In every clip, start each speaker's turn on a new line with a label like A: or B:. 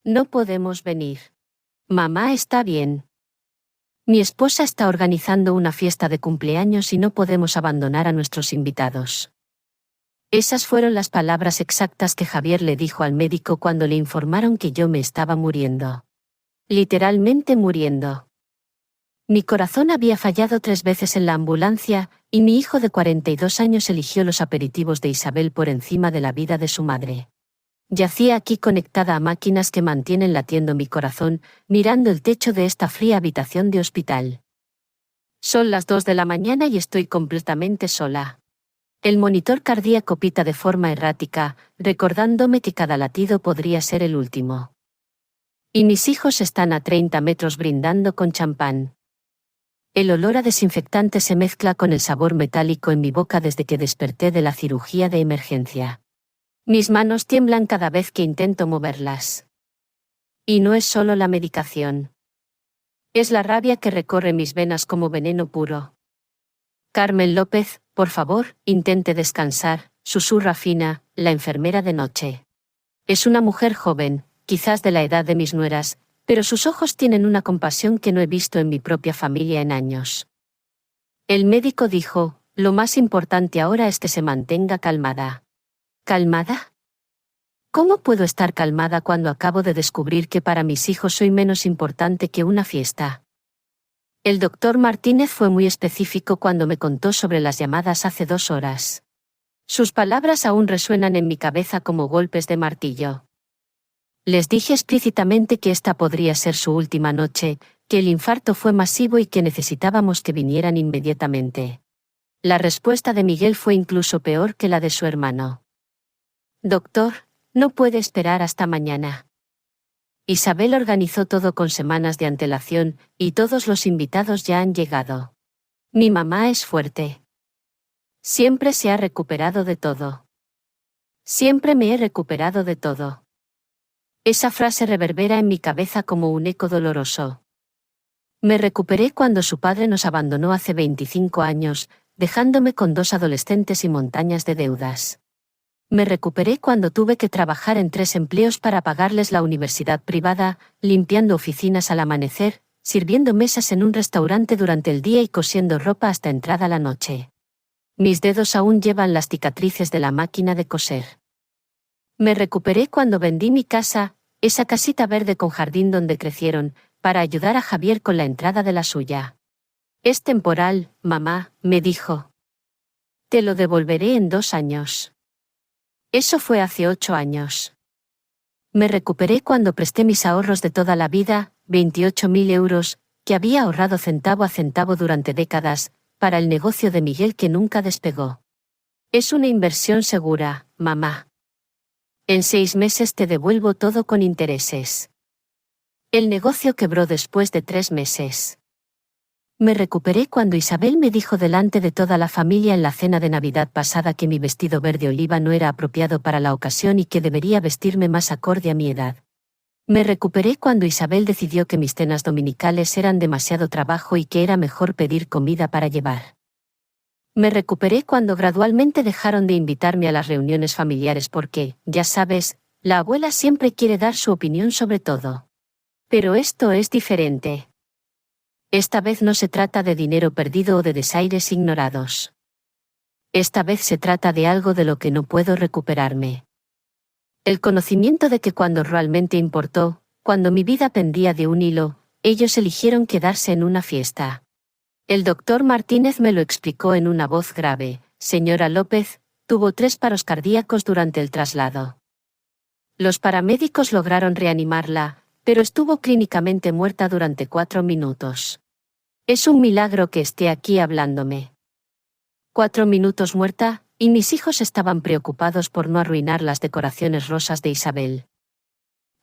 A: No podemos venir. Mamá está bien. Mi esposa está organizando una fiesta de cumpleaños y no podemos abandonar a nuestros invitados. Esas fueron las palabras exactas que Javier le dijo al médico cuando le informaron que yo me estaba muriendo. Literalmente muriendo. Mi corazón había fallado 3 veces en la ambulancia, y mi hijo de 42 años eligió los aperitivos de Isabel por encima de la vida de su madre. Yacía aquí conectada a máquinas que mantienen latiendo mi corazón, mirando el techo de esta fría habitación de hospital. Son las 2 de la mañana y estoy completamente sola. El monitor cardíaco pita de forma errática, recordándome que cada latido podría ser el último. Y mis hijos están a 30 metros brindando con champán. El olor a desinfectante se mezcla con el sabor metálico en mi boca desde que desperté de la cirugía de emergencia. Mis manos tiemblan cada vez que intento moverlas. Y no es solo la medicación. Es la rabia que recorre mis venas como veneno puro. Carmen López, por favor, intente descansar, susurra Fina, la enfermera de noche. Es una mujer joven, quizás de la edad de mis nueras, pero sus ojos tienen una compasión que no he visto en mi propia familia en años. El médico dijo, lo más importante ahora es que se mantenga calmada. ¿Calmada? ¿Cómo puedo estar calmada cuando acabo de descubrir que para mis hijos soy menos importante que una fiesta? El doctor Martínez fue muy específico cuando me contó sobre las llamadas hace 2 horas. Sus palabras aún resuenan en mi cabeza como golpes de martillo. Les dije explícitamente que esta podría ser su última noche, que el infarto fue masivo y que necesitábamos que vinieran inmediatamente. La respuesta de Miguel fue incluso peor que la de su hermano. Doctor, no puede esperar hasta mañana. Isabel organizó todo con semanas de antelación, y todos los invitados ya han llegado. Mi mamá es fuerte. Siempre se ha recuperado de todo. Siempre me he recuperado de todo. Esa frase reverbera en mi cabeza como un eco doloroso. Me recuperé cuando su padre nos abandonó hace 25 años, dejándome con 2 adolescentes y montañas de deudas. Me recuperé cuando tuve que trabajar en 3 empleos para pagarles la universidad privada, limpiando oficinas al amanecer, sirviendo mesas en un restaurante durante el día y cosiendo ropa hasta entrada la noche. Mis dedos aún llevan las cicatrices de la máquina de coser. Me recuperé cuando vendí mi casa, esa casita verde con jardín donde crecieron, para ayudar a Javier con la entrada de la suya. Es temporal, mamá, me dijo. Te lo devolveré en 2 años. Eso fue hace 8 años. Me recuperé cuando presté mis ahorros de toda la vida, 28.000 euros, que había ahorrado centavo a centavo durante décadas, para el negocio de Miguel que nunca despegó. Es una inversión segura, mamá. En 6 meses te devuelvo todo con intereses. El negocio quebró después de 3 meses. Me recuperé cuando Isabel me dijo delante de toda la familia en la cena de Navidad pasada que mi vestido verde oliva no era apropiado para la ocasión y que debería vestirme más acorde a mi edad. Me recuperé cuando Isabel decidió que mis cenas dominicales eran demasiado trabajo y que era mejor pedir comida para llevar. Me recuperé cuando gradualmente dejaron de invitarme a las reuniones familiares porque, ya sabes, la abuela siempre quiere dar su opinión sobre todo. Pero esto es diferente. Esta vez no se trata de dinero perdido o de desaires ignorados. Esta vez se trata de algo de lo que no puedo recuperarme. El conocimiento de que cuando realmente importó, cuando mi vida pendía de un hilo, ellos eligieron quedarse en una fiesta. El doctor Martínez me lo explicó en una voz grave. Señora López, tuvo 3 paros cardíacos durante el traslado. Los paramédicos lograron reanimarla, pero estuvo clínicamente muerta durante 4 minutos. Es un milagro que esté aquí hablándome. 4 minutos muerta, y mis hijos estaban preocupados por no arruinar las decoraciones rosas de Isabel.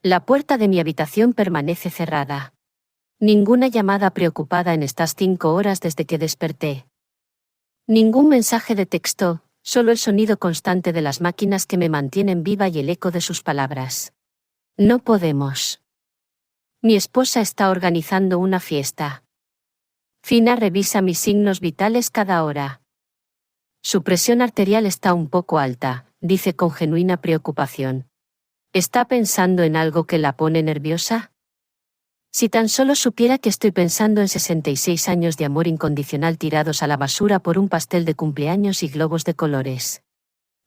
A: La puerta de mi habitación permanece cerrada. Ninguna llamada preocupada en estas 5 horas desde que desperté. Ningún mensaje de texto, solo el sonido constante de las máquinas que me mantienen viva y el eco de sus palabras. No podemos. Mi esposa está organizando una fiesta. Fina revisa mis signos vitales cada hora. Su presión arterial está un poco alta, dice con genuina preocupación. ¿Está pensando en algo que la pone nerviosa? Si tan solo supiera que estoy pensando en 66 años de amor incondicional tirados a la basura por un pastel de cumpleaños y globos de colores.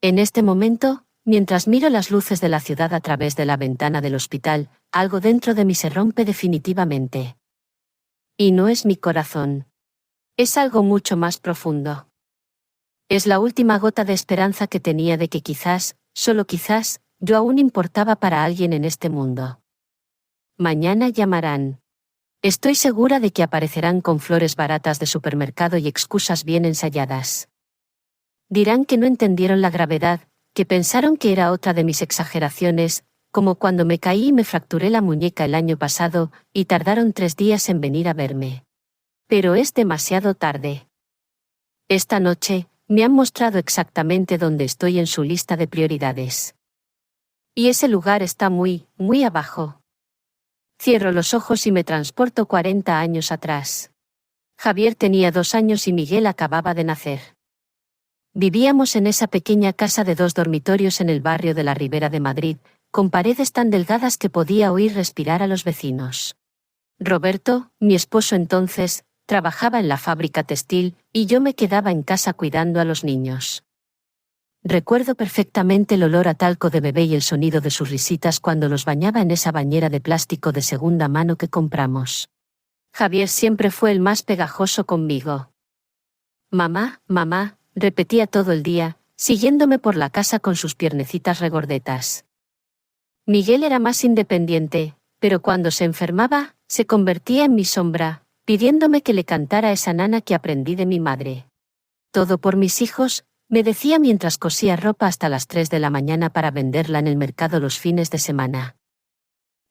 A: En este momento, mientras miro las luces de la ciudad a través de la ventana del hospital, algo dentro de mí se rompe definitivamente. Y no es mi corazón. Es algo mucho más profundo. Es la última gota de esperanza que tenía de que quizás, solo quizás, yo aún importaba para alguien en este mundo. Mañana llamarán. Estoy segura de que aparecerán con flores baratas de supermercado y excusas bien ensayadas. Dirán que no entendieron la gravedad, que pensaron que era otra de mis exageraciones, como cuando me caí y me fracturé la muñeca el año pasado, y tardaron 3 días en venir a verme. Pero es demasiado tarde. Esta noche, me han mostrado exactamente dónde estoy en su lista de prioridades. Y ese lugar está muy, muy abajo. Cierro los ojos y me transporto 40 años atrás. Javier tenía 2 años y Miguel acababa de nacer. Vivíamos en esa pequeña casa de 2 dormitorios en el barrio de la Ribera de Madrid, con paredes tan delgadas que podía oír respirar a los vecinos. Roberto, mi esposo entonces, trabajaba en la fábrica textil, y yo me quedaba en casa cuidando a los niños. Recuerdo perfectamente el olor a talco de bebé y el sonido de sus risitas cuando los bañaba en esa bañera de plástico de segunda mano que compramos. Javier siempre fue el más pegajoso conmigo. Mamá, mamá, repetía todo el día, siguiéndome por la casa con sus piernecitas regordetas. Miguel era más independiente, pero cuando se enfermaba, se convertía en mi sombra, pidiéndome que le cantara esa nana que aprendí de mi madre. Todo por mis hijos, me decía mientras cosía ropa hasta las 3 de la mañana para venderla en el mercado los fines de semana.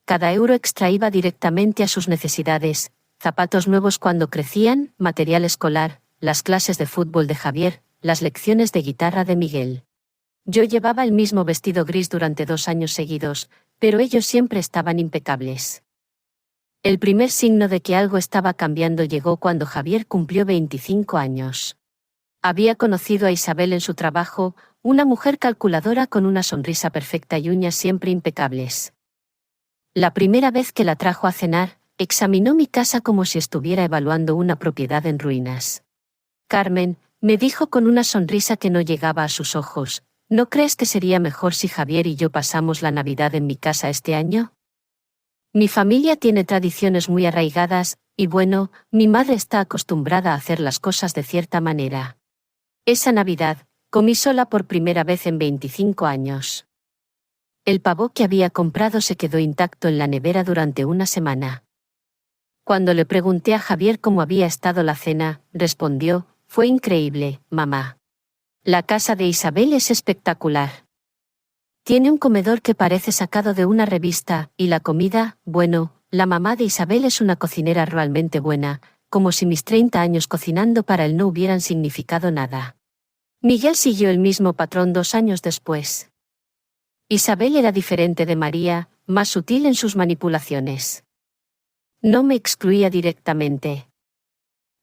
A: Cada euro extra iba directamente a sus necesidades: zapatos nuevos cuando crecían, material escolar, las clases de fútbol de Javier, las lecciones de guitarra de Miguel. Yo llevaba el mismo vestido gris durante 2 años seguidos, pero ellos siempre estaban impecables. El primer signo de que algo estaba cambiando llegó cuando Javier cumplió 25 años. Había conocido a Isabel en su trabajo, una mujer calculadora con una sonrisa perfecta y uñas siempre impecables. La primera vez que la trajo a cenar, examinó mi casa como si estuviera evaluando una propiedad en ruinas. Carmen, me dijo con una sonrisa que no llegaba a sus ojos, ¿no crees que sería mejor si Javier y yo pasamos la Navidad en mi casa este año? Mi familia tiene tradiciones muy arraigadas, y bueno, mi madre está acostumbrada a hacer las cosas de cierta manera. Esa Navidad, comí sola por primera vez en 25 años. El pavo que había comprado se quedó intacto en la nevera durante una semana. Cuando le pregunté a Javier cómo había estado la cena, respondió: fue increíble, mamá. La casa de Isabel es espectacular. Tiene un comedor que parece sacado de una revista, y la comida, bueno, la mamá de Isabel es una cocinera realmente buena, como si mis 30 años cocinando para él no hubieran significado nada. Miguel siguió el mismo patrón 2 años después. Isabel era diferente de María, más sutil en sus manipulaciones. No me excluía directamente.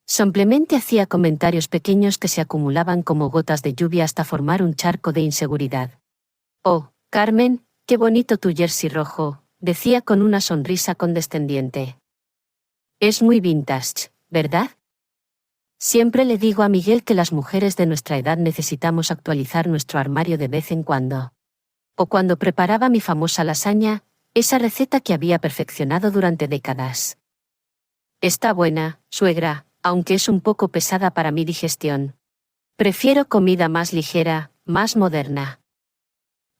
A: Simplemente hacía comentarios pequeños que se acumulaban como gotas de lluvia hasta formar un charco de inseguridad. «Oh, Carmen, qué bonito tu jersey rojo», decía con una sonrisa condescendiente. «Es muy vintage, ¿verdad?» Siempre le digo a Miguel que las mujeres de nuestra edad necesitamos actualizar nuestro armario de vez en cuando. O cuando preparaba mi famosa lasaña, esa receta que había perfeccionado durante décadas. Está buena, suegra, aunque es un poco pesada para mi digestión. Prefiero comida más ligera, más moderna.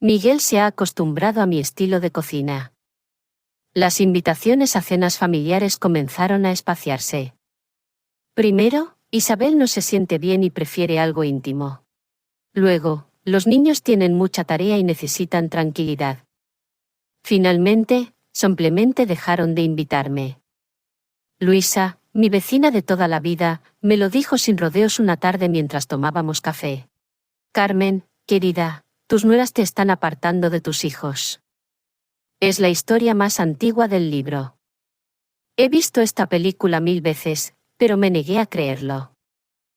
A: Miguel se ha acostumbrado a mi estilo de cocina. Las invitaciones a cenas familiares comenzaron a espaciarse. Primero, Isabel no se siente bien y prefiere algo íntimo. Luego, los niños tienen mucha tarea y necesitan tranquilidad. Finalmente, simplemente dejaron de invitarme. Luisa, mi vecina de toda la vida, me lo dijo sin rodeos una tarde mientras tomábamos café. Carmen, querida, tus nueras te están apartando de tus hijos. Es la historia más antigua del libro. He visto esta película 1000 veces, pero me negué a creerlo.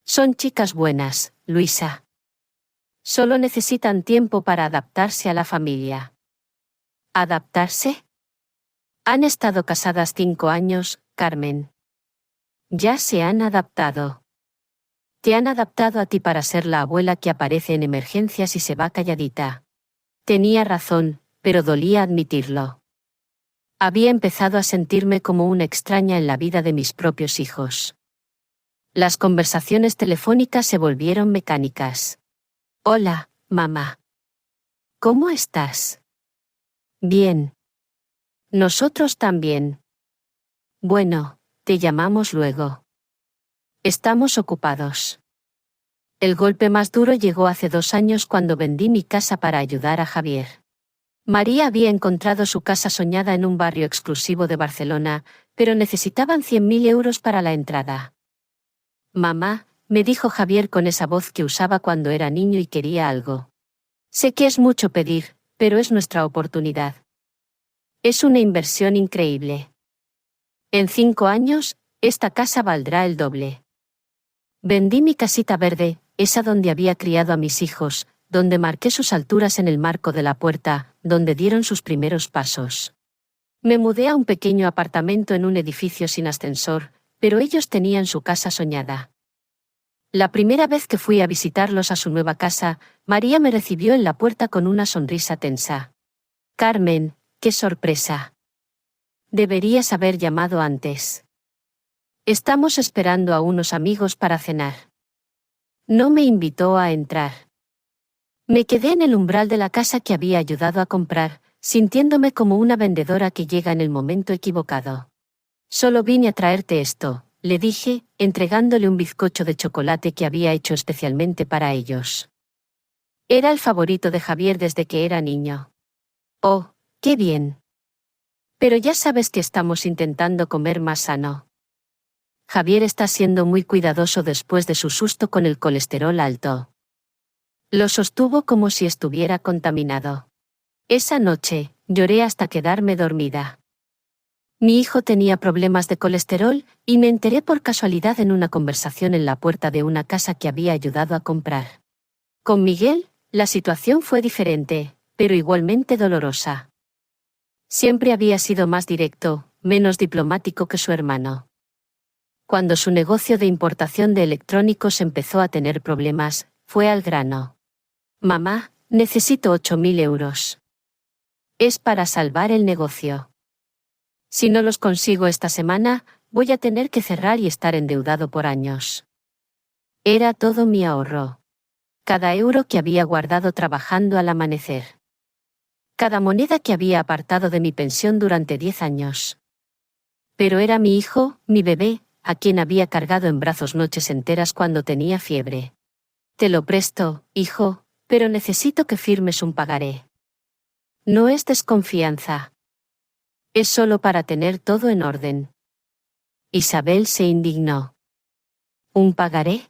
A: Son chicas buenas, Luisa. Solo necesitan tiempo para adaptarse a la familia. ¿Adaptarse? Han estado casadas 5 años, Carmen. Ya se han adaptado. Te han adaptado a ti para ser la abuela que aparece en emergencias y se va calladita. Tenía razón, pero dolía admitirlo. Había empezado a sentirme como una extraña en la vida de mis propios hijos. Las conversaciones telefónicas se volvieron mecánicas. Hola, mamá. ¿Cómo estás? Bien. Nosotros también. Bueno, te llamamos luego. Estamos ocupados. El golpe más duro llegó hace 2 años cuando vendí mi casa para ayudar a Javier. María había encontrado su casa soñada en un barrio exclusivo de Barcelona, pero necesitaban 100.000 euros para la entrada. Mamá, me dijo Javier con esa voz que usaba cuando era niño y quería algo. Sé que es mucho pedir, pero es nuestra oportunidad. Es una inversión increíble. En 5 años, esta casa valdrá el doble. Vendí mi casita verde, esa donde había criado a mis hijos, donde marqué sus alturas en el marco de la puerta, donde dieron sus primeros pasos. Me mudé a un pequeño apartamento en un edificio sin ascensor, pero ellos tenían su casa soñada. La primera vez que fui a visitarlos a su nueva casa, María me recibió en la puerta con una sonrisa tensa. Carmen, qué sorpresa. Deberías haber llamado antes. Estamos esperando a unos amigos para cenar. No me invitó a entrar. Me quedé en el umbral de la casa que había ayudado a comprar, sintiéndome como una vendedora que llega en el momento equivocado. Solo vine a traerte esto, le dije, entregándole un bizcocho de chocolate que había hecho especialmente para ellos. Era el favorito de Javier desde que era niño. Oh, qué bien. Pero ya sabes que estamos intentando comer más sano. Javier está siendo muy cuidadoso después de su susto con el colesterol alto. Lo sostuvo como si estuviera contaminado. Esa noche, lloré hasta quedarme dormida. Mi hijo tenía problemas de colesterol, y me enteré por casualidad en una conversación en la puerta de una casa que había ayudado a comprar. Con Miguel, la situación fue diferente, pero igualmente dolorosa. Siempre había sido más directo, menos diplomático que su hermano. Cuando su negocio de importación de electrónicos empezó a tener problemas, fue al grano. Mamá, necesito 8.000 euros. Es para salvar el negocio. Si no los consigo esta semana, voy a tener que cerrar y estar endeudado por años. Era todo mi ahorro. Cada euro que había guardado trabajando al amanecer. Cada moneda que había apartado de mi pensión durante 10 años. Pero era mi hijo, mi bebé, a quien había cargado en brazos noches enteras cuando tenía fiebre. Te lo presto, hijo, pero necesito que firmes un pagaré. No es desconfianza. Es solo para tener todo en orden. Isabel se indignó. ¿Un pagaré?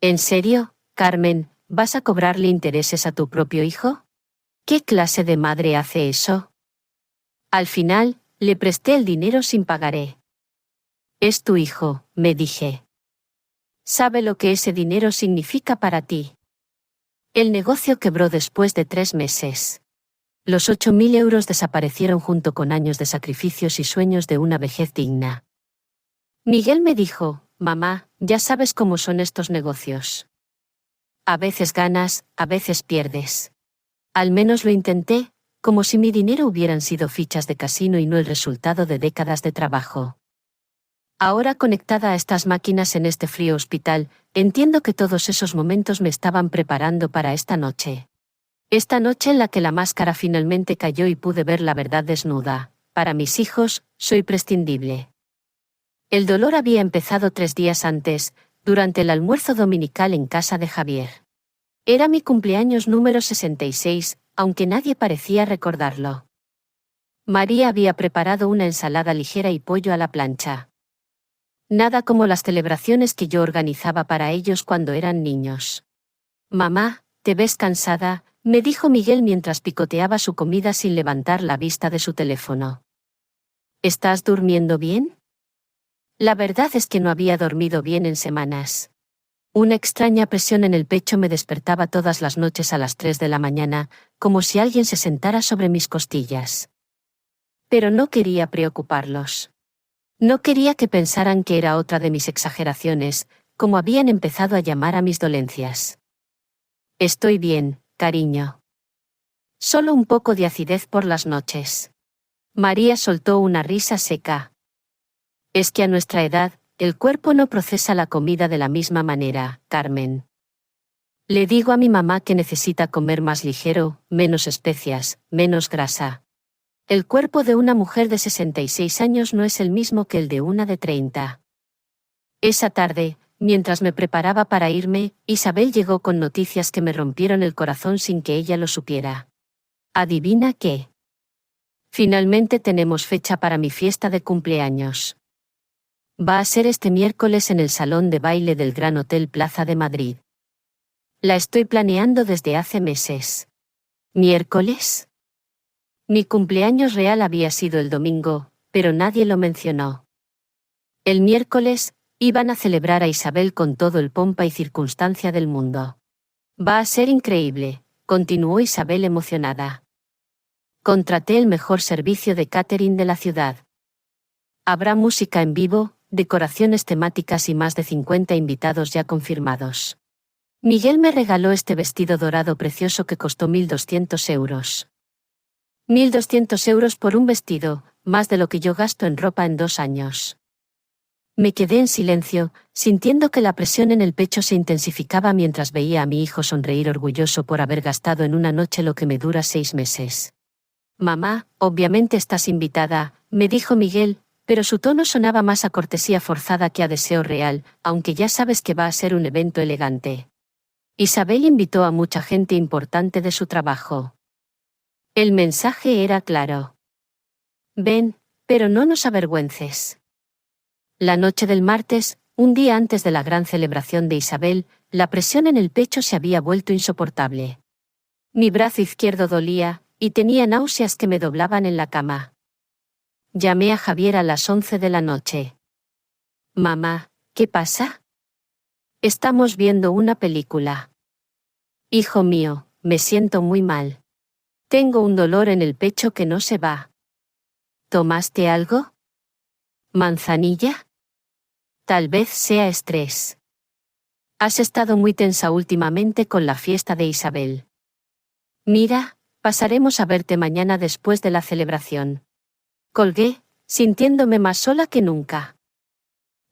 A: ¿En serio, Carmen, vas a cobrarle intereses a tu propio hijo? ¿Qué clase de madre hace eso? Al final, le presté el dinero sin pagaré. Es tu hijo, me dije. Sabe lo que ese dinero significa para ti. El negocio quebró después de 3 meses. Los 8.000 euros desaparecieron junto con años de sacrificios y sueños de una vejez digna. Miguel me dijo, mamá, ya sabes cómo son estos negocios. A veces ganas, a veces pierdes. Al menos lo intenté, como si mi dinero hubieran sido fichas de casino y no el resultado de décadas de trabajo. Ahora conectada a estas máquinas en este frío hospital, entiendo que todos esos momentos me estaban preparando para esta noche. Esta noche en la que la máscara finalmente cayó y pude ver la verdad desnuda. Para mis hijos, soy prescindible. El dolor había empezado 3 días antes, durante el almuerzo dominical en casa de Javier. Era mi cumpleaños número 66, aunque nadie parecía recordarlo. María había preparado una ensalada ligera y pollo a la plancha. Nada como las celebraciones que yo organizaba para ellos cuando eran niños. Mamá, ¿te ves cansada?, me dijo Miguel mientras picoteaba su comida sin levantar la vista de su teléfono. ¿Estás durmiendo bien? La verdad es que no había dormido bien en semanas. Una extraña presión en el pecho me despertaba todas las noches a las 3 de la mañana, como si alguien se sentara sobre mis costillas. Pero no quería preocuparlos. No quería que pensaran que era otra de mis exageraciones, como habían empezado a llamar a mis dolencias. Estoy bien, cariño. Solo un poco de acidez por las noches. María soltó una risa seca. Es que a nuestra edad, el cuerpo no procesa la comida de la misma manera, Carmen. Le digo a mi mamá que necesita comer más ligero, menos especias, menos grasa. El cuerpo de una mujer de 66 años no es el mismo que el de una de 30. Esa tarde, mientras me preparaba para irme, Isabel llegó con noticias que me rompieron el corazón sin que ella lo supiera. ¿Adivina qué? Finalmente tenemos fecha para mi fiesta de cumpleaños. Va a ser este miércoles en el Salón de Baile del Gran Hotel Plaza de Madrid. La estoy planeando desde hace meses. ¿Miércoles? Mi cumpleaños real había sido el domingo, pero nadie lo mencionó. El miércoles, iban a celebrar a Isabel con todo el pompa y circunstancia del mundo. Va a ser increíble, continuó Isabel emocionada. Contraté el mejor servicio de catering de la ciudad. Habrá música en vivo, decoraciones temáticas y más de 50 invitados ya confirmados. Miguel me regaló este vestido dorado precioso que costó 1.200 euros. 1.200 euros por un vestido, más de lo que yo gasto en ropa en 2 años. Me quedé en silencio, sintiendo que la presión en el pecho se intensificaba mientras veía a mi hijo sonreír orgulloso por haber gastado en una noche lo que me dura 6 meses. Mamá, obviamente estás invitada, me dijo Miguel, pero su tono sonaba más a cortesía forzada que a deseo real, aunque ya sabes que va a ser un evento elegante. Isabel invitó a mucha gente importante de su trabajo. El mensaje era claro. Ven, pero no nos avergüences. La noche del martes, un día antes de la gran celebración de Isabel, la presión en el pecho se había vuelto insoportable. Mi brazo izquierdo dolía, y tenía náuseas que me doblaban en la cama. Llamé a Javier a las 11 de la noche. Mamá, ¿qué pasa? Estamos viendo una película. Hijo mío, me siento muy mal. Tengo un dolor en el pecho que no se va. ¿Tomaste algo? ¿Manzanilla? Tal vez sea estrés. Has estado muy tensa últimamente con la fiesta de Isabel. Mira, pasaremos a verte mañana después de la celebración. Colgué, sintiéndome más sola que nunca.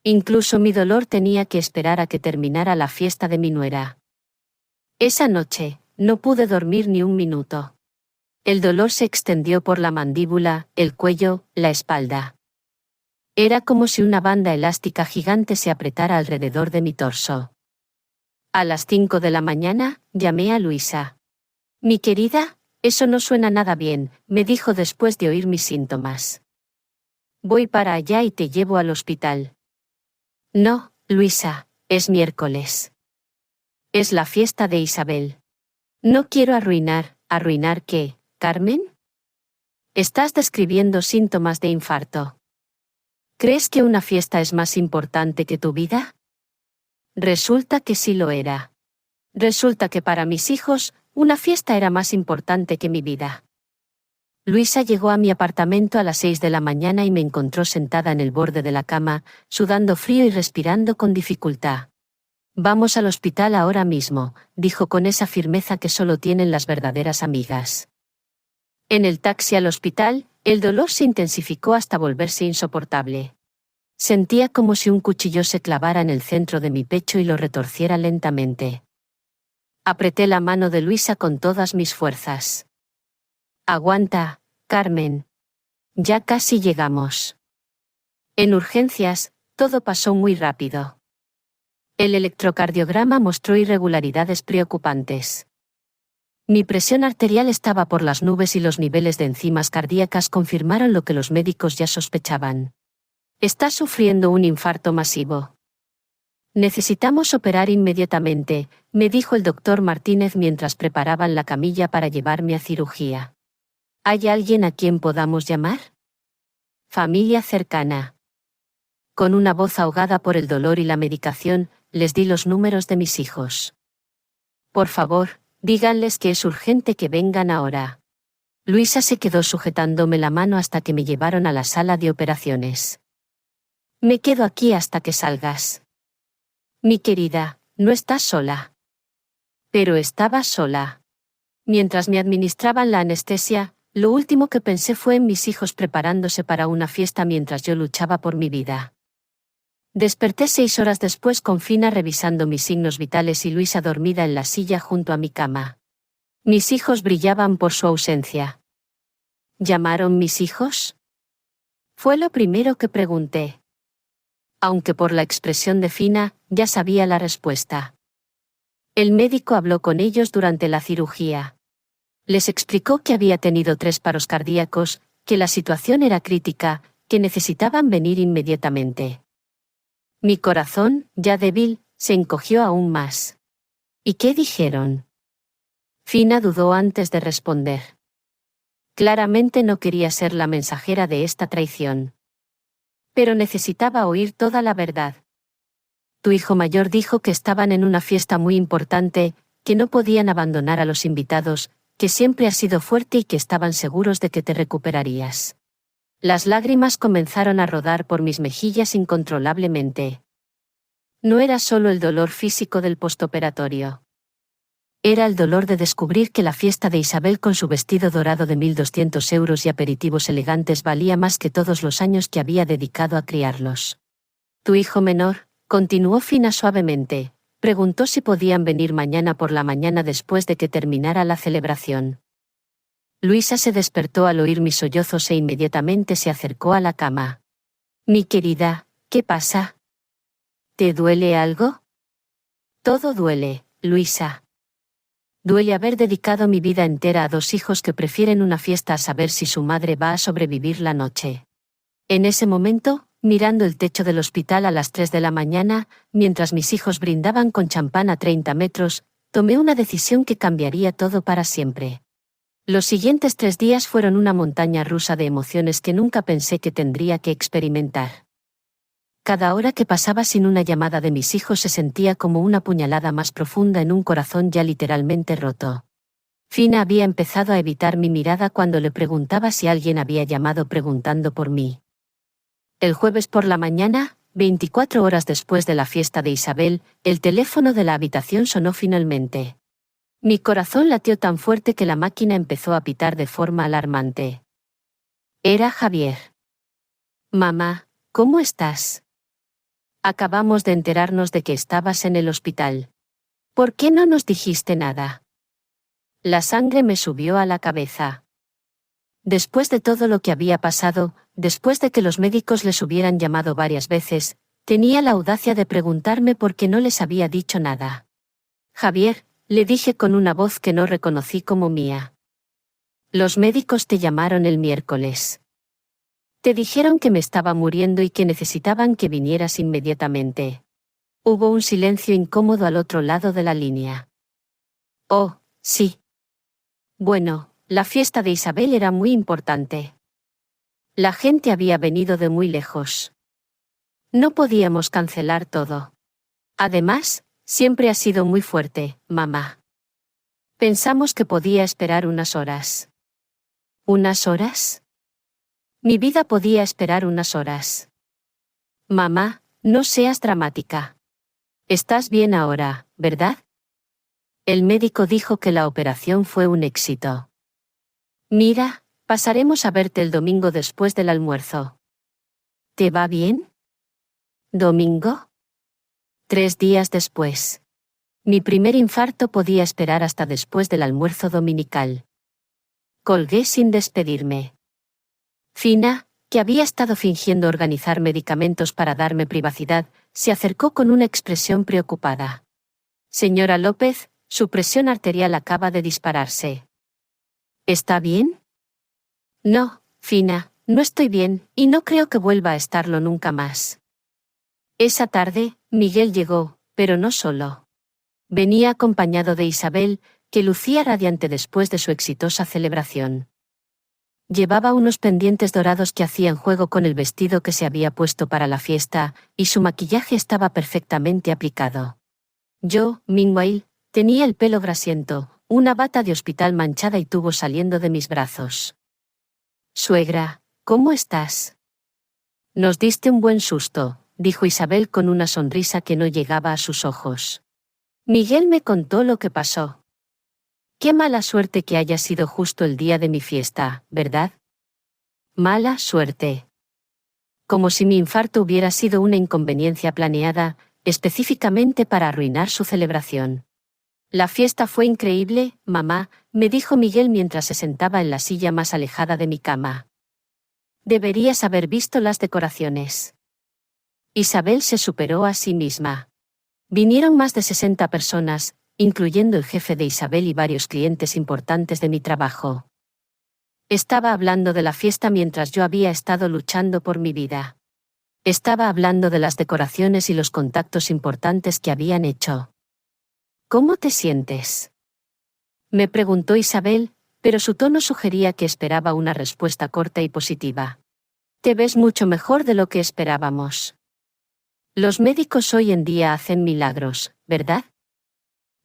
A: Incluso mi dolor tenía que esperar a que terminara la fiesta de mi nuera. Esa noche, no pude dormir ni un minuto. El dolor se extendió por la mandíbula, el cuello, la espalda. Era como si una banda elástica gigante se apretara alrededor de mi torso. A las 5 de la mañana, llamé a Luisa. Mi querida, eso no suena nada bien, me dijo después de oír mis síntomas. Voy para allá y te llevo al hospital. No, Luisa, es miércoles. Es la fiesta de Isabel. No quiero ¿arruinar qué, Carmen? Estás describiendo síntomas de infarto. ¿Crees que una fiesta es más importante que tu vida? Resulta que sí lo era. Resulta que para mis hijos, una fiesta era más importante que mi vida. Luisa llegó a mi apartamento a las 6 de la mañana y me encontró sentada en el borde de la cama, sudando frío y respirando con dificultad. Vamos al hospital ahora mismo, dijo con esa firmeza que solo tienen las verdaderas amigas. En el taxi al hospital, el dolor se intensificó hasta volverse insoportable. Sentía como si un cuchillo se clavara en el centro de mi pecho y lo retorciera lentamente. Apreté la mano de Luisa con todas mis fuerzas. Aguanta, Carmen. Ya casi llegamos. En urgencias, todo pasó muy rápido. El electrocardiograma mostró irregularidades preocupantes. Mi presión arterial estaba por las nubes y los niveles de enzimas cardíacas confirmaron lo que los médicos ya sospechaban. Está sufriendo un infarto masivo. Necesitamos operar inmediatamente, me dijo el doctor Martínez mientras preparaban la camilla para llevarme a cirugía. ¿Hay alguien a quien podamos llamar? Familia cercana. Con una voz ahogada por el dolor y la medicación, les di los números de mis hijos. Por favor, díganles que es urgente que vengan ahora. Luisa se quedó sujetándome la mano hasta que me llevaron a la sala de operaciones. Me quedo aquí hasta que salgas. Mi querida, no estás sola. Pero estaba sola. Mientras me administraban la anestesia, lo último que pensé fue en mis hijos preparándose para una fiesta mientras yo luchaba por mi vida. Desperté 6 horas después con Fina revisando mis signos vitales y Luisa dormida en la silla junto a mi cama. Mis hijos brillaban por su ausencia. ¿Llamaron mis hijos? Fue lo primero que pregunté. Aunque por la expresión de Fina, ya sabía la respuesta. El médico habló con ellos durante la cirugía. Les explicó que había tenido 3 paros cardíacos, que la situación era crítica, que necesitaban venir inmediatamente. Mi corazón, ya débil, se encogió aún más. ¿Y qué dijeron? Fina dudó antes de responder. Claramente no quería ser la mensajera de esta traición. Pero necesitaba oír toda la verdad. Tu hijo mayor dijo que estaban en una fiesta muy importante, que no podían abandonar a los invitados, que siempre has sido fuerte y que estaban seguros de que te recuperarías. Las lágrimas comenzaron a rodar por mis mejillas incontrolablemente. No era solo el dolor físico del postoperatorio. Era el dolor de descubrir que la fiesta de Isabel con su vestido dorado de 1.200 euros y aperitivos elegantes valía más que todos los años que había dedicado a criarlos. Tu hijo menor, continuó Fina suavemente, preguntó si podían venir mañana por la mañana después de que terminara la celebración. Luisa se despertó al oír mis sollozos e inmediatamente se acercó a la cama. Mi querida, ¿qué pasa? ¿Te duele algo? Todo duele, Luisa. Duele haber dedicado mi vida entera a 2 hijos que prefieren una fiesta a saber si su madre va a sobrevivir la noche. En ese momento, mirando el techo del hospital a las 3 de la mañana, mientras mis hijos brindaban con champán a 30 metros, tomé una decisión que cambiaría todo para siempre. Los siguientes 3 días fueron una montaña rusa de emociones que nunca pensé que tendría que experimentar. Cada hora que pasaba sin una llamada de mis hijos se sentía como una puñalada más profunda en un corazón ya literalmente roto. Fina había empezado a evitar mi mirada cuando le preguntaba si alguien había llamado preguntando por mí. El jueves por la mañana, 24 horas después de la fiesta de Isabel, el teléfono de la habitación sonó finalmente. Mi corazón latió tan fuerte que la máquina empezó a pitar de forma alarmante. Era Javier. Mamá, ¿cómo estás? Acabamos de enterarnos de que estabas en el hospital. ¿Por qué no nos dijiste nada? La sangre me subió a la cabeza. Después de todo lo que había pasado, después de que los médicos les hubieran llamado varias veces, tenía la audacia de preguntarme por qué no les había dicho nada. Javier, le dije con una voz que no reconocí como mía. Los médicos te llamaron el miércoles. Te dijeron que me estaba muriendo y que necesitaban que vinieras inmediatamente. Hubo un silencio incómodo al otro lado de la línea. Oh, sí. Bueno, la fiesta de Isabel era muy importante. La gente había venido de muy lejos. No podíamos cancelar todo. Además, siempre has sido muy fuerte, mamá. Pensamos que podía esperar unas horas. ¿Unas horas? Mi vida podía esperar unas horas. Mamá, no seas dramática. Estás bien ahora, ¿verdad? El médico dijo que la operación fue un éxito. Mira, pasaremos a verte el domingo después del almuerzo. ¿Te va bien? ¿Domingo? 3 días después. Mi primer infarto podía esperar hasta después del almuerzo dominical. Colgué sin despedirme. Fina, que había estado fingiendo organizar medicamentos para darme privacidad, se acercó con una expresión preocupada. Señora López, su presión arterial acaba de dispararse. ¿Está bien? No, Fina, no estoy bien, y no creo que vuelva a estarlo nunca más. Esa tarde, Miguel llegó, pero no solo. Venía acompañado de Isabel, que lucía radiante después de su exitosa celebración. Llevaba unos pendientes dorados que hacían juego con el vestido que se había puesto para la fiesta, y su maquillaje estaba perfectamente aplicado. Yo, meanwhile, tenía el pelo grasiento, una bata de hospital manchada y tubos saliendo de mis brazos. Suegra, ¿cómo estás? Nos diste un buen susto, dijo Isabel con una sonrisa que no llegaba a sus ojos. Miguel me contó lo que pasó. Qué mala suerte que haya sido justo el día de mi fiesta, ¿verdad? Mala suerte. Como si mi infarto hubiera sido una inconveniencia planeada, específicamente para arruinar su celebración. La fiesta fue increíble, mamá, me dijo Miguel mientras se sentaba en la silla más alejada de mi cama. Deberías haber visto las decoraciones. Isabel se superó a sí misma. Vinieron más de 60 personas, incluyendo el jefe de Isabel y varios clientes importantes de mi trabajo. Estaba hablando de la fiesta mientras yo había estado luchando por mi vida. Estaba hablando de las decoraciones y los contactos importantes que habían hecho. ¿Cómo te sientes? Me preguntó Isabel, pero su tono sugería que esperaba una respuesta corta y positiva. Te ves mucho mejor de lo que esperábamos. Los médicos hoy en día hacen milagros, ¿verdad?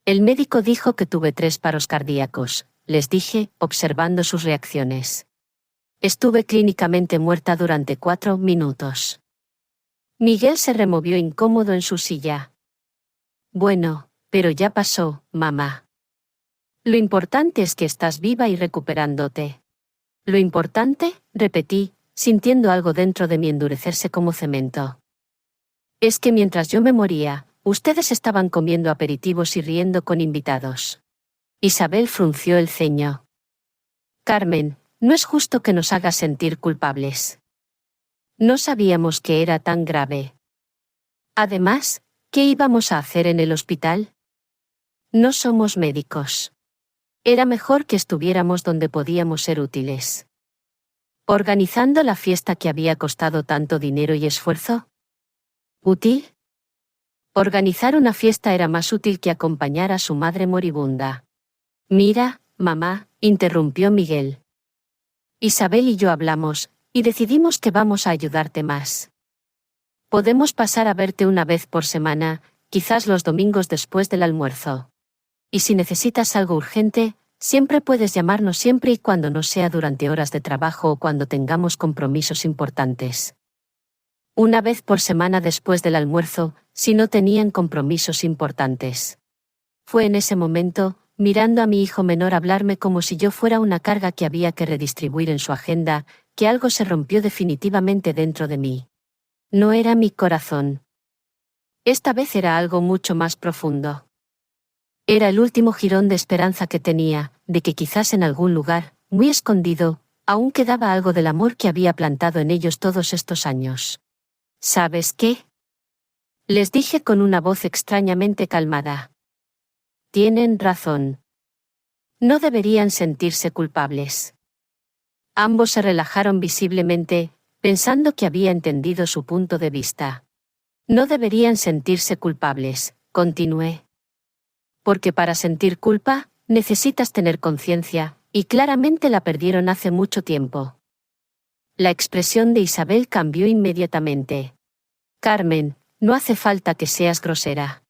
A: El médico dijo que tuve 3 paros cardíacos, les dije, observando sus reacciones. Estuve clínicamente muerta durante 4 minutos. Miguel se removió incómodo en su silla. Bueno, pero ya pasó, mamá. Lo importante es que estás viva y recuperándote. Lo importante, repetí, sintiendo algo dentro de mí endurecerse como cemento. Es que mientras yo me moría, ustedes estaban comiendo aperitivos y riendo con invitados. Isabel frunció el ceño. Carmen, no es justo que nos hagas sentir culpables. No sabíamos que era tan grave. Además, ¿qué íbamos a hacer en el hospital? No somos médicos. Era mejor que estuviéramos donde podíamos ser útiles. ¿Organizando la fiesta que había costado tanto dinero y esfuerzo? ¿Útil? Organizar una fiesta era más útil que acompañar a su madre moribunda. Mira, mamá, interrumpió Miguel. Isabel y yo hablamos, y decidimos que vamos a ayudarte más. Podemos pasar a verte una vez por semana, quizás los domingos después del almuerzo. Y si necesitas algo urgente, siempre puedes llamarnos siempre y cuando no sea durante horas de trabajo o cuando tengamos compromisos importantes. Una vez por semana después del almuerzo, si no tenían compromisos importantes. Fue en ese momento, mirando a mi hijo menor hablarme como si yo fuera una carga que había que redistribuir en su agenda, que algo se rompió definitivamente dentro de mí. No era mi corazón. Esta vez era algo mucho más profundo. Era el último jirón de esperanza que tenía, de que quizás en algún lugar, muy escondido, aún quedaba algo del amor que había plantado en ellos todos estos años. ¿Sabes qué? Les dije con una voz extrañamente calmada. Tienen razón. No deberían sentirse culpables. Ambos se relajaron visiblemente, pensando que había entendido su punto de vista. No deberían sentirse culpables, continué. Porque para sentir culpa, necesitas tener conciencia, y claramente la perdieron hace mucho tiempo. La expresión de Isabel cambió inmediatamente. Carmen, no hace falta que seas grosera.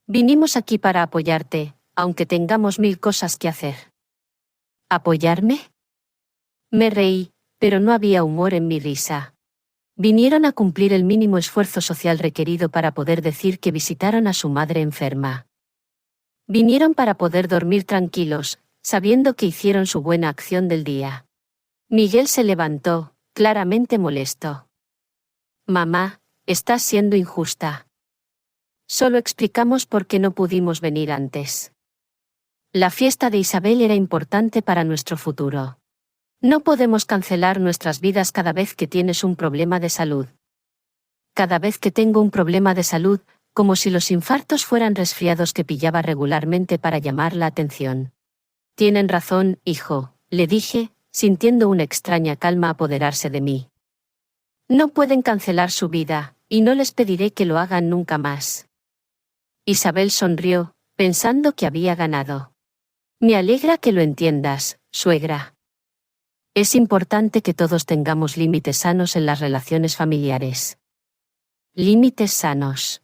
A: Vinimos aquí para apoyarte, aunque tengamos 1000 cosas que hacer. ¿Apoyarme? Me reí, pero no había humor en mi risa. Vinieron a cumplir el mínimo esfuerzo social requerido para poder decir que visitaron a su madre enferma. Vinieron para poder dormir tranquilos, sabiendo que hicieron su buena acción del día. Miguel se levantó, claramente molesto. Mamá, estás siendo injusta. Solo explicamos por qué no pudimos venir antes. La fiesta de Isabel era importante para nuestro futuro. No podemos cancelar nuestras vidas cada vez que tienes un problema de salud. Cada vez que tengo un problema de salud, como si los infartos fueran resfriados que pillaba regularmente para llamar la atención. Tienen razón, hijo, le dije, sintiendo una extraña calma apoderarse de mí. No pueden cancelar su vida, y no les pediré que lo hagan nunca más. Isabel sonrió, pensando que había ganado. Me alegra que lo entiendas, suegra. Es importante que todos tengamos límites sanos en las relaciones familiares. Límites sanos.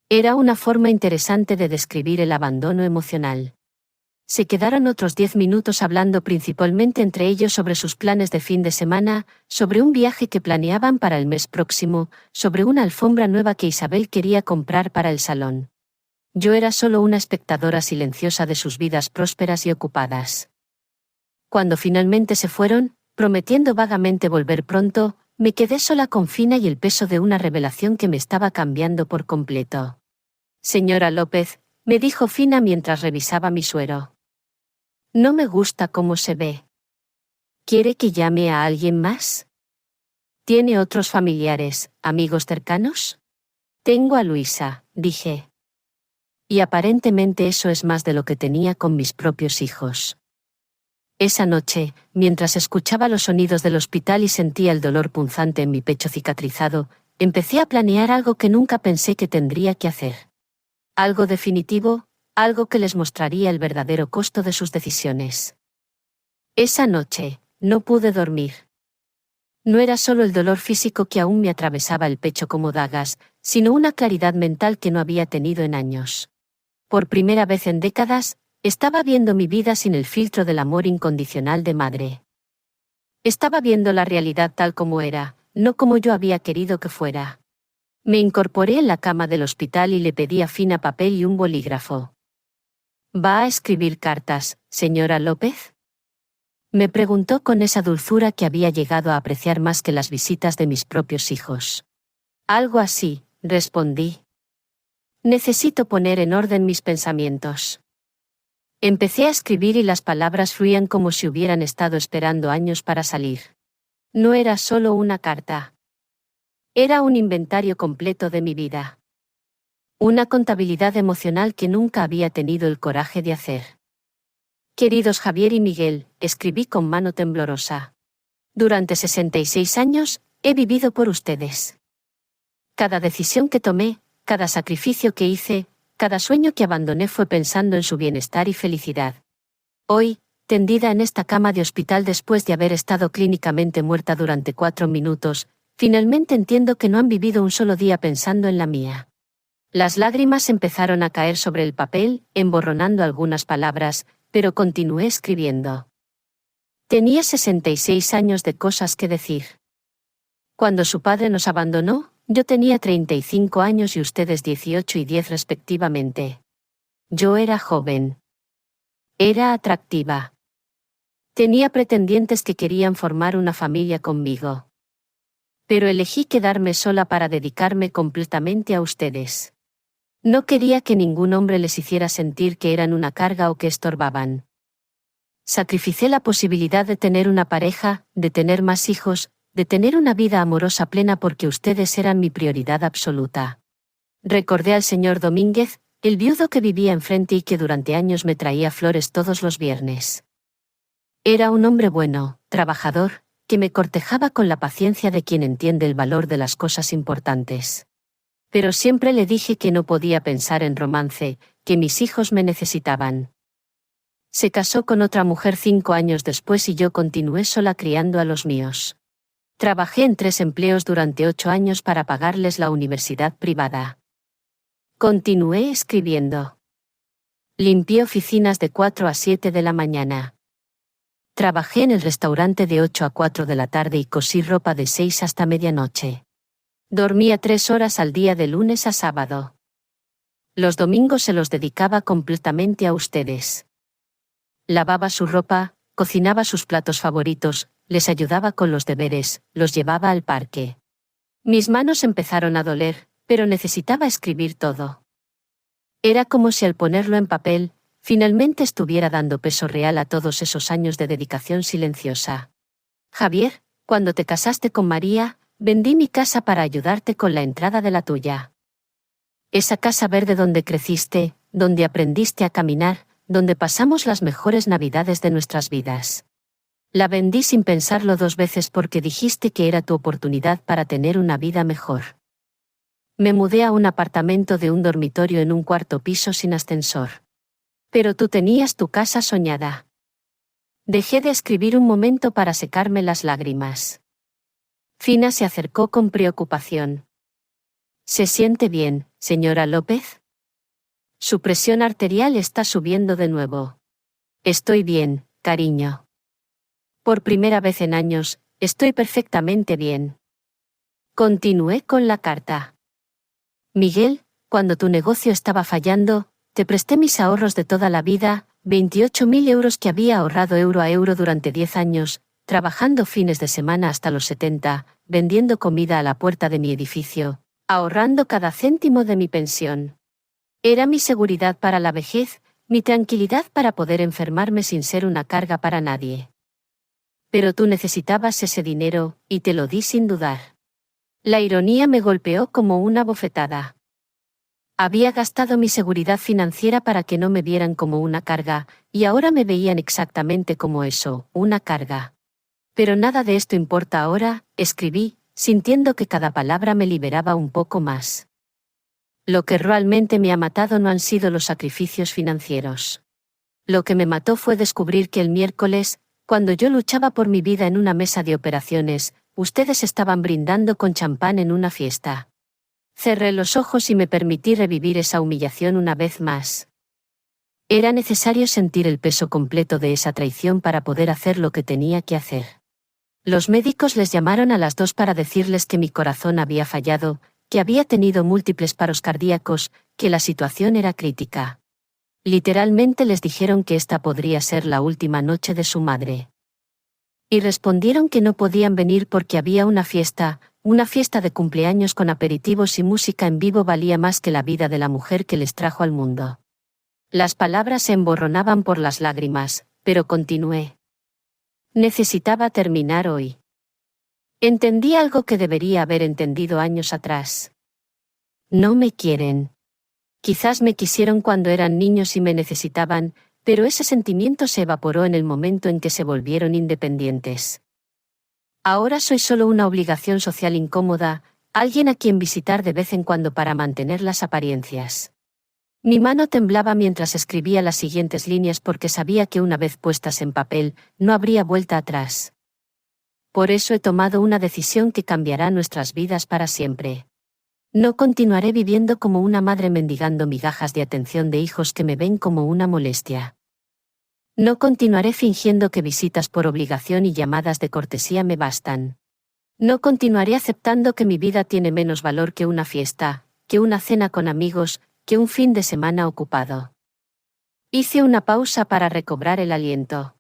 A: Era una forma interesante de describir el abandono emocional. Se quedaron otros 10 minutos hablando principalmente entre ellos sobre sus planes de fin de semana, sobre un viaje que planeaban para el mes próximo, sobre una alfombra nueva que Isabel quería comprar para el salón. Yo era solo una espectadora silenciosa de sus vidas prósperas y ocupadas. Cuando finalmente se fueron, prometiendo vagamente volver pronto, me quedé sola con Fina y el peso de una revelación que me estaba cambiando por completo. Señora López, me dijo Fina mientras revisaba mi suero. No me gusta cómo se ve. ¿Quiere que llame a alguien más? ¿Tiene otros familiares, amigos cercanos? Tengo a Luisa, dije. Y aparentemente eso es más de lo que tenía con mis propios hijos. Esa noche, mientras escuchaba los sonidos del hospital y sentía el dolor punzante en mi pecho cicatrizado, empecé a planear algo que nunca pensé que tendría que hacer. Algo definitivo, algo que les mostraría el verdadero costo de sus decisiones. Esa noche, no pude dormir. No era solo el dolor físico que aún me atravesaba el pecho como dagas, sino una claridad mental que no había tenido en años. Por primera vez en décadas, estaba viendo mi vida sin el filtro del amor incondicional de madre. Estaba viendo la realidad tal como era, no como yo había querido que fuera. Me incorporé en la cama del hospital y le pedí a Fina papel y un bolígrafo. ¿Va a escribir cartas, señora López? Me preguntó con esa dulzura que había llegado a apreciar más que las visitas de mis propios hijos. Algo así, respondí. Necesito poner en orden mis pensamientos. Empecé a escribir y las palabras fluían como si hubieran estado esperando años para salir. No era solo una carta. Era un inventario completo de mi vida. Una contabilidad emocional que nunca había tenido el coraje de hacer. Queridos Javier y Miguel, escribí con mano temblorosa. Durante 66 años, he vivido por ustedes. Cada decisión que tomé, cada sacrificio que hice, cada sueño que abandoné fue pensando en su bienestar y felicidad. Hoy, tendida en esta cama de hospital después de haber estado clínicamente muerta durante 4 minutos, finalmente entiendo que no han vivido un solo día pensando en la mía. Las lágrimas empezaron a caer sobre el papel, emborronando algunas palabras, pero continué escribiendo. Tenía 66 años de cosas que decir. Cuando su padre nos abandonó, yo tenía 35 años y ustedes 18 y 10 respectivamente. Yo era joven. Era atractiva. Tenía pretendientes que querían formar una familia conmigo. Pero elegí quedarme sola para dedicarme completamente a ustedes. No quería que ningún hombre les hiciera sentir que eran una carga o que estorbaban. Sacrificé la posibilidad de tener una pareja, de tener más hijos, de tener una vida amorosa plena porque ustedes eran mi prioridad absoluta. Recordé al señor Domínguez, el viudo que vivía enfrente y que durante años me traía flores todos los viernes. Era un hombre bueno, trabajador, que me cortejaba con la paciencia de quien entiende el valor de las cosas importantes. Pero siempre le dije que no podía pensar en romance, que mis hijos me necesitaban. Se casó con otra mujer 5 años después y yo continué sola criando a los míos. Trabajé en 3 empleos durante 8 años para pagarles la universidad privada. Continué escribiendo. Limpié oficinas de 4 a 7 de la mañana. Trabajé en el restaurante de 8 a 4 de la tarde y cosí ropa de 6 hasta medianoche. Dormía 3 horas al día de lunes a sábado. Los domingos se los dedicaba completamente a ustedes. Lavaba su ropa, cocinaba sus platos favoritos, les ayudaba con los deberes, los llevaba al parque. Mis manos empezaron a doler, pero necesitaba escribir todo. Era como si al ponerlo en papel, finalmente estuviera dando peso real a todos esos años de dedicación silenciosa. Javier, cuando te casaste con María, vendí mi casa para ayudarte con la entrada de la tuya. Esa casa verde donde creciste, donde aprendiste a caminar, donde pasamos las mejores navidades de nuestras vidas. La vendí sin pensarlo 2 veces porque dijiste que era tu oportunidad para tener una vida mejor. Me mudé a un apartamento de un dormitorio en un 4º piso sin ascensor. Pero tú tenías tu casa soñada. Dejé de escribir un momento para secarme las lágrimas. Fina se acercó con preocupación. ¿Se siente bien, señora López? Su presión arterial está subiendo de nuevo. Estoy bien, cariño. Por primera vez en años, estoy perfectamente bien. Continué con la carta. Miguel, cuando tu negocio estaba fallando, te presté mis ahorros de toda la vida, 28.000 euros que había ahorrado euro a euro durante 10 años, trabajando fines de semana hasta los 70, vendiendo comida a la puerta de mi edificio, ahorrando cada céntimo de mi pensión. Era mi seguridad para la vejez, mi tranquilidad para poder enfermarme sin ser una carga para nadie. Pero tú necesitabas ese dinero, y te lo di sin dudar. La ironía me golpeó como una bofetada. Había gastado mi seguridad financiera para que no me vieran como una carga, y ahora me veían exactamente como eso, una carga. Pero nada de esto importa ahora, escribí, sintiendo que cada palabra me liberaba un poco más. Lo que realmente me ha matado no han sido los sacrificios financieros. Lo que me mató fue descubrir que el miércoles, cuando yo luchaba por mi vida en una mesa de operaciones, ustedes estaban brindando con champán en una fiesta. Cerré los ojos y me permití revivir esa humillación una vez más. Era necesario sentir el peso completo de esa traición para poder hacer lo que tenía que hacer. Los médicos les llamaron a las 2 para decirles que mi corazón había fallado, que había tenido múltiples paros cardíacos, que la situación era crítica. Literalmente les dijeron que esta podría ser la última noche de su madre. Y respondieron que no podían venir porque había una fiesta de cumpleaños con aperitivos y música en vivo valía más que la vida de la mujer que les trajo al mundo. Las palabras se emborronaban por las lágrimas, pero continué. Necesitaba terminar hoy. Entendí algo que debería haber entendido años atrás. No me quieren. Quizás me quisieron cuando eran niños y me necesitaban, pero ese sentimiento se evaporó en el momento en que se volvieron independientes. Ahora soy solo una obligación social incómoda, alguien a quien visitar de vez en cuando para mantener las apariencias. Mi mano temblaba mientras escribía las siguientes líneas porque sabía que una vez puestas en papel, no habría vuelta atrás. Por eso he tomado una decisión que cambiará nuestras vidas para siempre. No continuaré viviendo como una madre mendigando migajas de atención de hijos que me ven como una molestia. No continuaré fingiendo que visitas por obligación y llamadas de cortesía me bastan. No continuaré aceptando que mi vida tiene menos valor que una fiesta, que una cena con amigos, que un fin de semana ocupado. Hice una pausa para recobrar el aliento.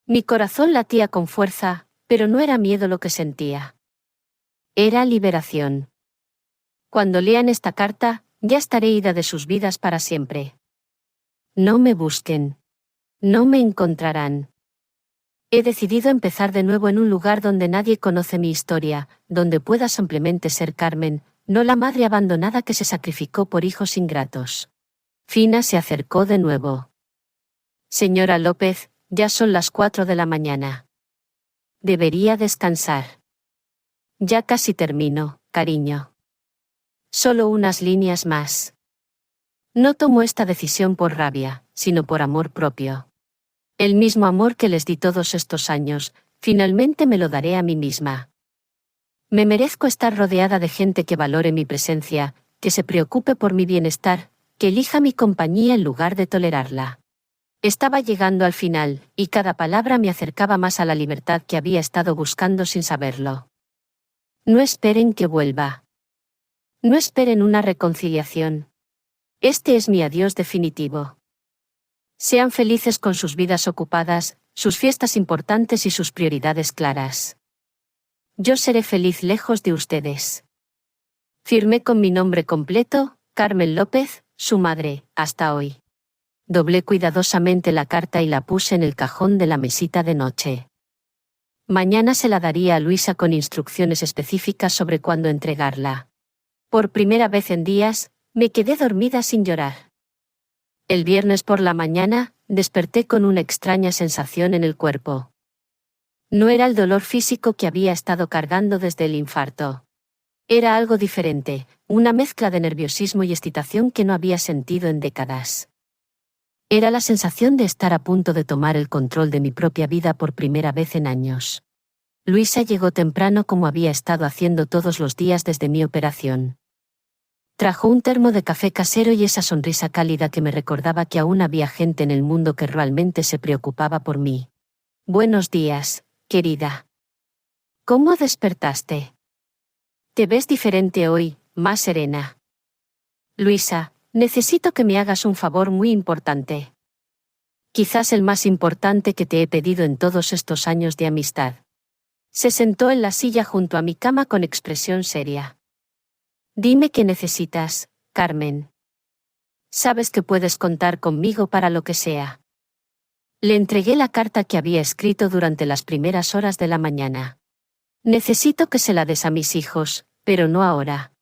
A: Mi corazón latía con fuerza, pero no era miedo lo que sentía. Era liberación. Cuando lean esta carta, ya estaré ida de sus vidas para siempre. No me busquen. No me encontrarán. He decidido empezar de nuevo en un lugar donde nadie conoce mi historia, donde pueda simplemente ser Carmen, no la madre abandonada que se sacrificó por hijos ingratos. Fina se acercó de nuevo. Señora López, ya son las 4 de la mañana. Debería descansar. Ya casi termino, cariño. Solo unas líneas más. No tomo esta decisión por rabia, sino por amor propio. El mismo amor que les di todos estos años, finalmente me lo daré a mí misma. Me merezco estar rodeada de gente que valore mi presencia, que se preocupe por mi bienestar, que elija mi compañía en lugar de tolerarla. Estaba llegando al final, y cada palabra me acercaba más a la libertad que había estado buscando sin saberlo. No esperen que vuelva. No esperen una reconciliación. Este es mi adiós definitivo. Sean felices con sus vidas ocupadas, sus fiestas importantes y sus prioridades claras. Yo seré feliz lejos de ustedes. Firmé con mi nombre completo, Carmen López, su madre, hasta hoy. Doblé cuidadosamente la carta y la puse en el cajón de la mesita de noche. Mañana se la daría a Luisa con instrucciones específicas sobre cuándo entregarla. Por primera vez en días, me quedé dormida sin llorar. El viernes por la mañana, desperté con una extraña sensación en el cuerpo. No era el dolor físico que había estado cargando desde el infarto. Era algo diferente, una mezcla de nerviosismo y excitación que no había sentido en décadas. Era la sensación de estar a punto de tomar el control de mi propia vida por primera vez en años. Luisa llegó temprano como había estado haciendo todos los días desde mi operación. Trajo un termo de café casero y esa sonrisa cálida que me recordaba que aún había gente en el mundo que realmente se preocupaba por mí. Buenos días, querida. ¿Cómo despertaste? Te ves diferente hoy, más serena. Luisa, necesito que me hagas un favor muy importante. Quizás el más importante que te he pedido en todos estos años de amistad. Se sentó en la silla junto a mi cama con expresión seria. Dime qué necesitas, Carmen. Sabes que puedes contar conmigo para lo que sea. Le entregué la carta que había escrito durante las primeras horas de la mañana. Necesito que se la des a mis hijos, pero no ahora.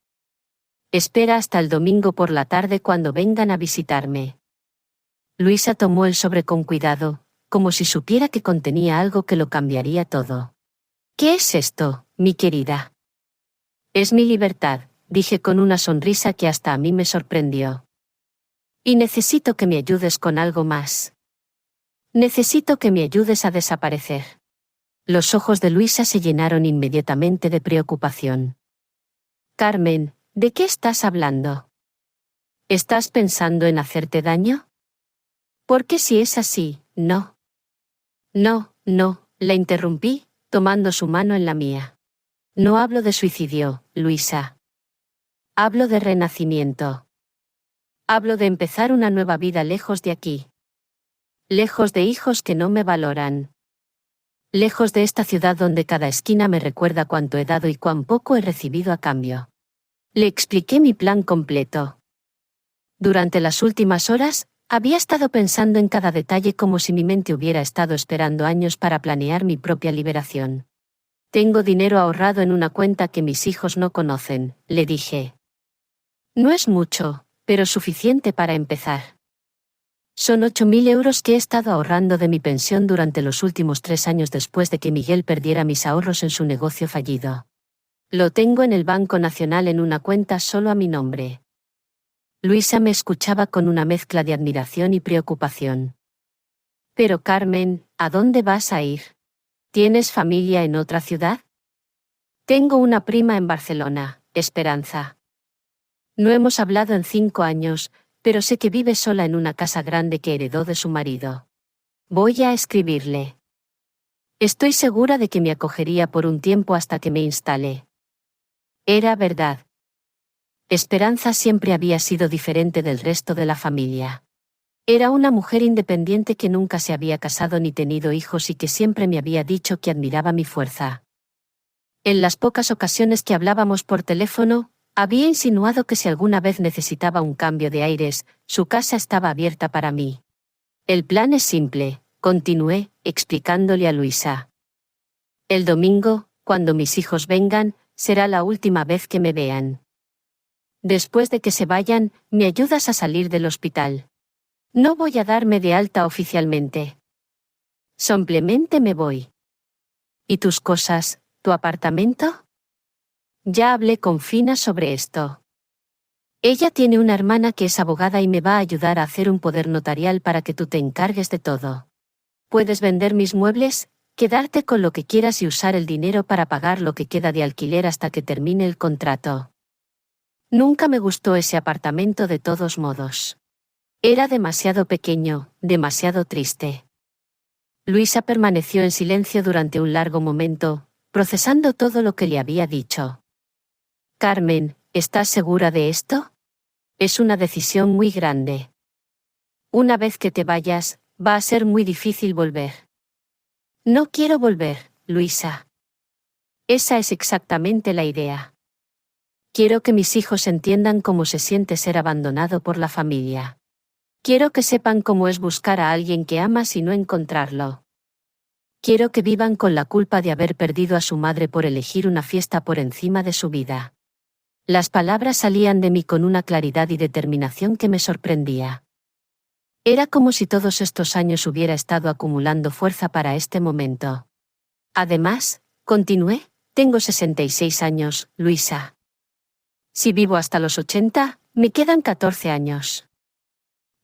A: Espera hasta el domingo por la tarde cuando vengan a visitarme. Luisa tomó el sobre con cuidado, como si supiera que contenía algo que lo cambiaría todo. ¿Qué es esto, mi querida? Es mi libertad, dije con una sonrisa que hasta a mí me sorprendió. Y necesito que me ayudes con algo más. Necesito que me ayudes a desaparecer. Los ojos de Luisa se llenaron inmediatamente de preocupación. Carmen, ¿de qué estás hablando? ¿Estás pensando en hacerte daño? Porque si es así, no. No, la interrumpí, tomando su mano en la mía. No hablo de suicidio, Luisa. Hablo de renacimiento. Hablo de empezar una nueva vida lejos de aquí. Lejos de hijos que no me valoran. Lejos de esta ciudad donde cada esquina me recuerda cuánto he dado y cuán poco he recibido a cambio. Le expliqué mi plan completo. Durante las últimas horas, había estado pensando en cada detalle como si mi mente hubiera estado esperando años para planear mi propia liberación. Tengo dinero ahorrado en una cuenta que mis hijos no conocen, le dije. No es mucho, pero suficiente para empezar. Son 8.000 euros que he estado ahorrando de mi pensión durante los últimos 3 años después de que Miguel perdiera mis ahorros en su negocio fallido. Lo tengo en el Banco Nacional en una cuenta solo a mi nombre. Luisa me escuchaba con una mezcla de admiración y preocupación. Pero Carmen, ¿a dónde vas a ir? ¿Tienes familia en otra ciudad? Tengo una prima en Barcelona, Esperanza. No hemos hablado en 5 años, pero sé que vive sola en una casa grande que heredó de su marido. Voy a escribirle. Estoy segura de que me acogería por un tiempo hasta que me instale. Era verdad. Esperanza siempre había sido diferente del resto de la familia. Era una mujer independiente que nunca se había casado ni tenido hijos y que siempre me había dicho que admiraba mi fuerza. En las pocas ocasiones que hablábamos por teléfono, había insinuado que si alguna vez necesitaba un cambio de aires, su casa estaba abierta para mí. El plan es simple, continué, explicándole a Luisa. El domingo, cuando mis hijos vengan, será la última vez que me vean. Después de que se vayan, me ayudas a salir del hospital. No voy a darme de alta oficialmente. Simplemente me voy. ¿Y tus cosas, tu apartamento? Ya hablé con Fina sobre esto. Ella tiene una hermana que es abogada y me va a ayudar a hacer un poder notarial para que tú te encargues de todo. Puedes vender mis muebles, quedarte con lo que quieras y usar el dinero para pagar lo que queda de alquiler hasta que termine el contrato. Nunca me gustó ese apartamento de todos modos. Era demasiado pequeño, demasiado triste. Luisa permaneció en silencio durante un largo momento, procesando todo lo que le había dicho. Carmen, ¿estás segura de esto? Es una decisión muy grande. Una vez que te vayas, va a ser muy difícil volver. No quiero volver, Luisa. Esa es exactamente la idea. Quiero que mis hijos entiendan cómo se siente ser abandonado por la familia. Quiero que sepan cómo es buscar a alguien que amas y no encontrarlo. Quiero que vivan con la culpa de haber perdido a su madre por elegir una fiesta por encima de su vida. Las palabras salían de mí con una claridad y determinación que me sorprendía. Era como si todos estos años hubiera estado acumulando fuerza para este momento. Además, continué, tengo 66 años, Luisa. Si vivo hasta los 80, me quedan 14 años.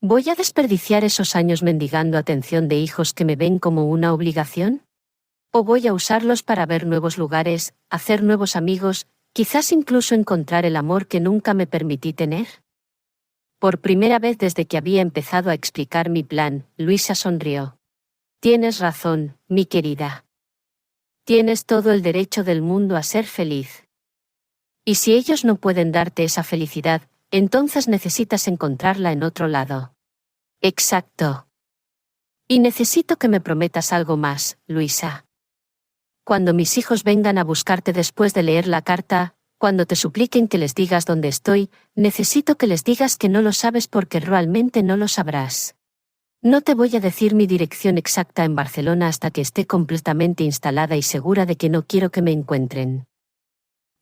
A: ¿Voy a desperdiciar esos años mendigando atención de hijos que me ven como una obligación? ¿O voy a usarlos para ver nuevos lugares, hacer nuevos amigos, quizás incluso encontrar el amor que nunca me permití tener? Por primera vez desde que había empezado a explicar mi plan, Luisa sonrió. Tienes razón, mi querida. Tienes todo el derecho del mundo a ser feliz. Y si ellos no pueden darte esa felicidad, entonces necesitas encontrarla en otro lado. Exacto. Y necesito que me prometas algo más, Luisa. Cuando mis hijos vengan a buscarte después de leer la carta, cuando te supliquen que les digas dónde estoy, necesito que les digas que no lo sabes porque realmente no lo sabrás. No te voy a decir mi dirección exacta en Barcelona hasta que esté completamente instalada y segura de que no quiero que me encuentren.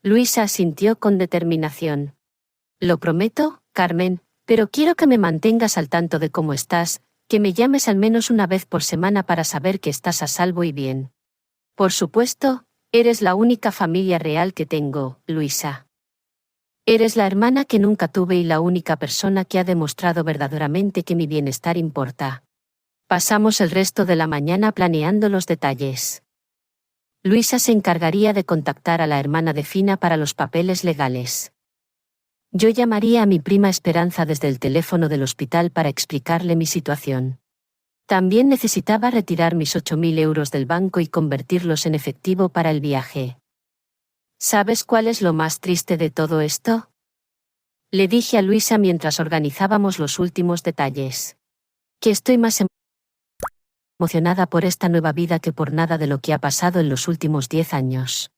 A: Luisa asintió con determinación. Lo prometo, Carmen, pero quiero que me mantengas al tanto de cómo estás, que me llames al menos una vez por semana para saber que estás a salvo y bien. Por supuesto, eres la única familia real que tengo, Luisa. Eres la hermana que nunca tuve y la única persona que ha demostrado verdaderamente que mi bienestar importa. Pasamos el resto de la mañana planeando los detalles. Luisa se encargaría de contactar a la hermana de Fina para los papeles legales. Yo llamaría a mi prima Esperanza desde el teléfono del hospital para explicarle mi situación. También necesitaba retirar mis 8.000 euros del banco y convertirlos en efectivo para el viaje. ¿Sabes cuál es lo más triste de todo esto? Le dije a Luisa mientras organizábamos los últimos detalles. Que estoy más emocionada por esta nueva vida que por nada de lo que ha pasado en los últimos 10 años.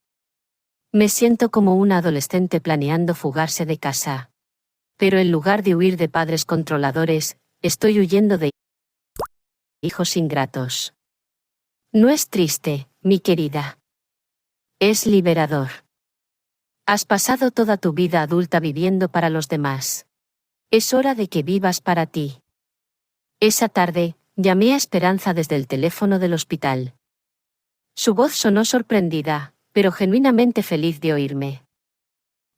A: Me siento como una adolescente planeando fugarse de casa. Pero en lugar de huir de padres controladores, estoy huyendo de hijos ingratos. No es triste, mi querida. Es liberador. Has pasado toda tu vida adulta viviendo para los demás. Es hora de que vivas para ti. Esa tarde, llamé a Esperanza desde el teléfono del hospital. Su voz sonó sorprendida, pero genuinamente feliz de oírme.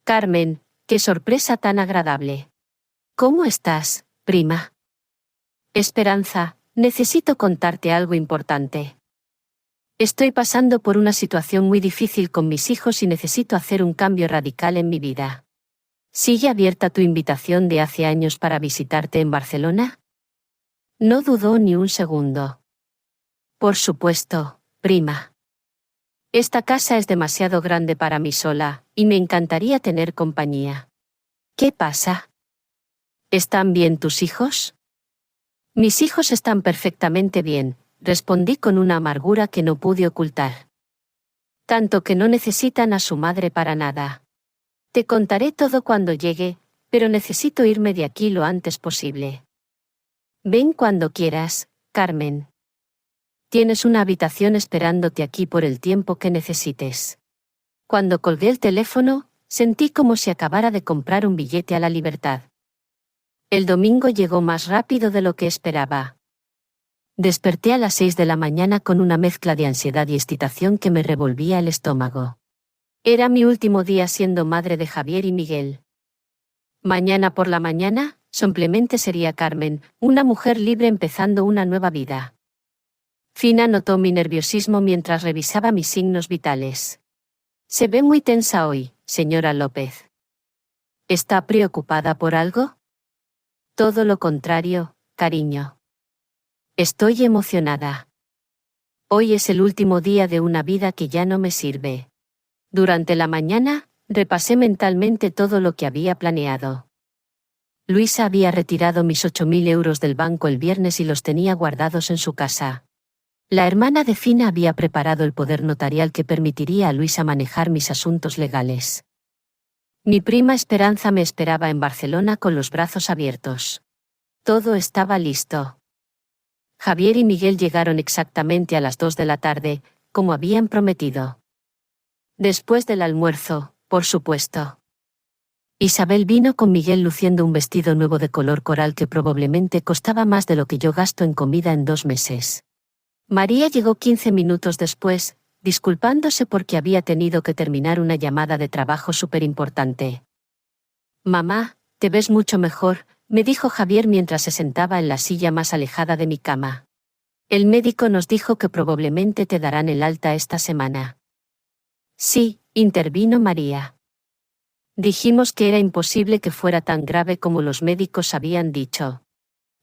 A: Carmen, qué sorpresa tan agradable. ¿Cómo estás, prima? Esperanza, necesito contarte algo importante. Estoy pasando por una situación muy difícil con mis hijos y necesito hacer un cambio radical en mi vida. ¿Sigue abierta tu invitación de hace años para visitarte en Barcelona? No dudó ni un segundo. Por supuesto, prima. Esta casa es demasiado grande para mí sola, y me encantaría tener compañía. ¿Qué pasa? ¿Están bien tus hijos? Mis hijos están perfectamente bien, respondí con una amargura que no pude ocultar. Tanto que no necesitan a su madre para nada. Te contaré todo cuando llegue, pero necesito irme de aquí lo antes posible. Ven cuando quieras, Carmen. Tienes una habitación esperándote aquí por el tiempo que necesites. Cuando colgué el teléfono, sentí como si acabara de comprar un billete a la libertad. El domingo llegó más rápido de lo que esperaba. Desperté a las 6 de la mañana con una mezcla de ansiedad y excitación que me revolvía el estómago. Era mi último día siendo madre de Javier y Miguel. Mañana por la mañana, simplemente sería Carmen, una mujer libre empezando una nueva vida. Fina notó mi nerviosismo mientras revisaba mis signos vitales. Se ve muy tensa hoy, señora López. ¿Está preocupada por algo? Todo lo contrario, cariño. Estoy emocionada. Hoy es el último día de una vida que ya no me sirve. Durante la mañana, repasé mentalmente todo lo que había planeado. Luisa había retirado mis 8.000 euros del banco el viernes y los tenía guardados en su casa. La hermana de Fina había preparado el poder notarial que permitiría a Luisa manejar mis asuntos legales. Mi prima Esperanza me esperaba en Barcelona con los brazos abiertos. Todo estaba listo. Javier y Miguel llegaron exactamente a las 2 de la tarde, como habían prometido. Después del almuerzo, por supuesto. Isabel vino con Miguel luciendo un vestido nuevo de color coral que probablemente costaba más de lo que yo gasto en comida en 2 meses. María llegó 15 minutos después, disculpándose porque había tenido que terminar una llamada de trabajo súper importante. Mamá, te ves mucho mejor, me dijo Javier mientras se sentaba en la silla más alejada de mi cama. El médico nos dijo que probablemente te darán el alta esta semana. Sí, intervino María. Dijimos que era imposible que fuera tan grave como los médicos habían dicho.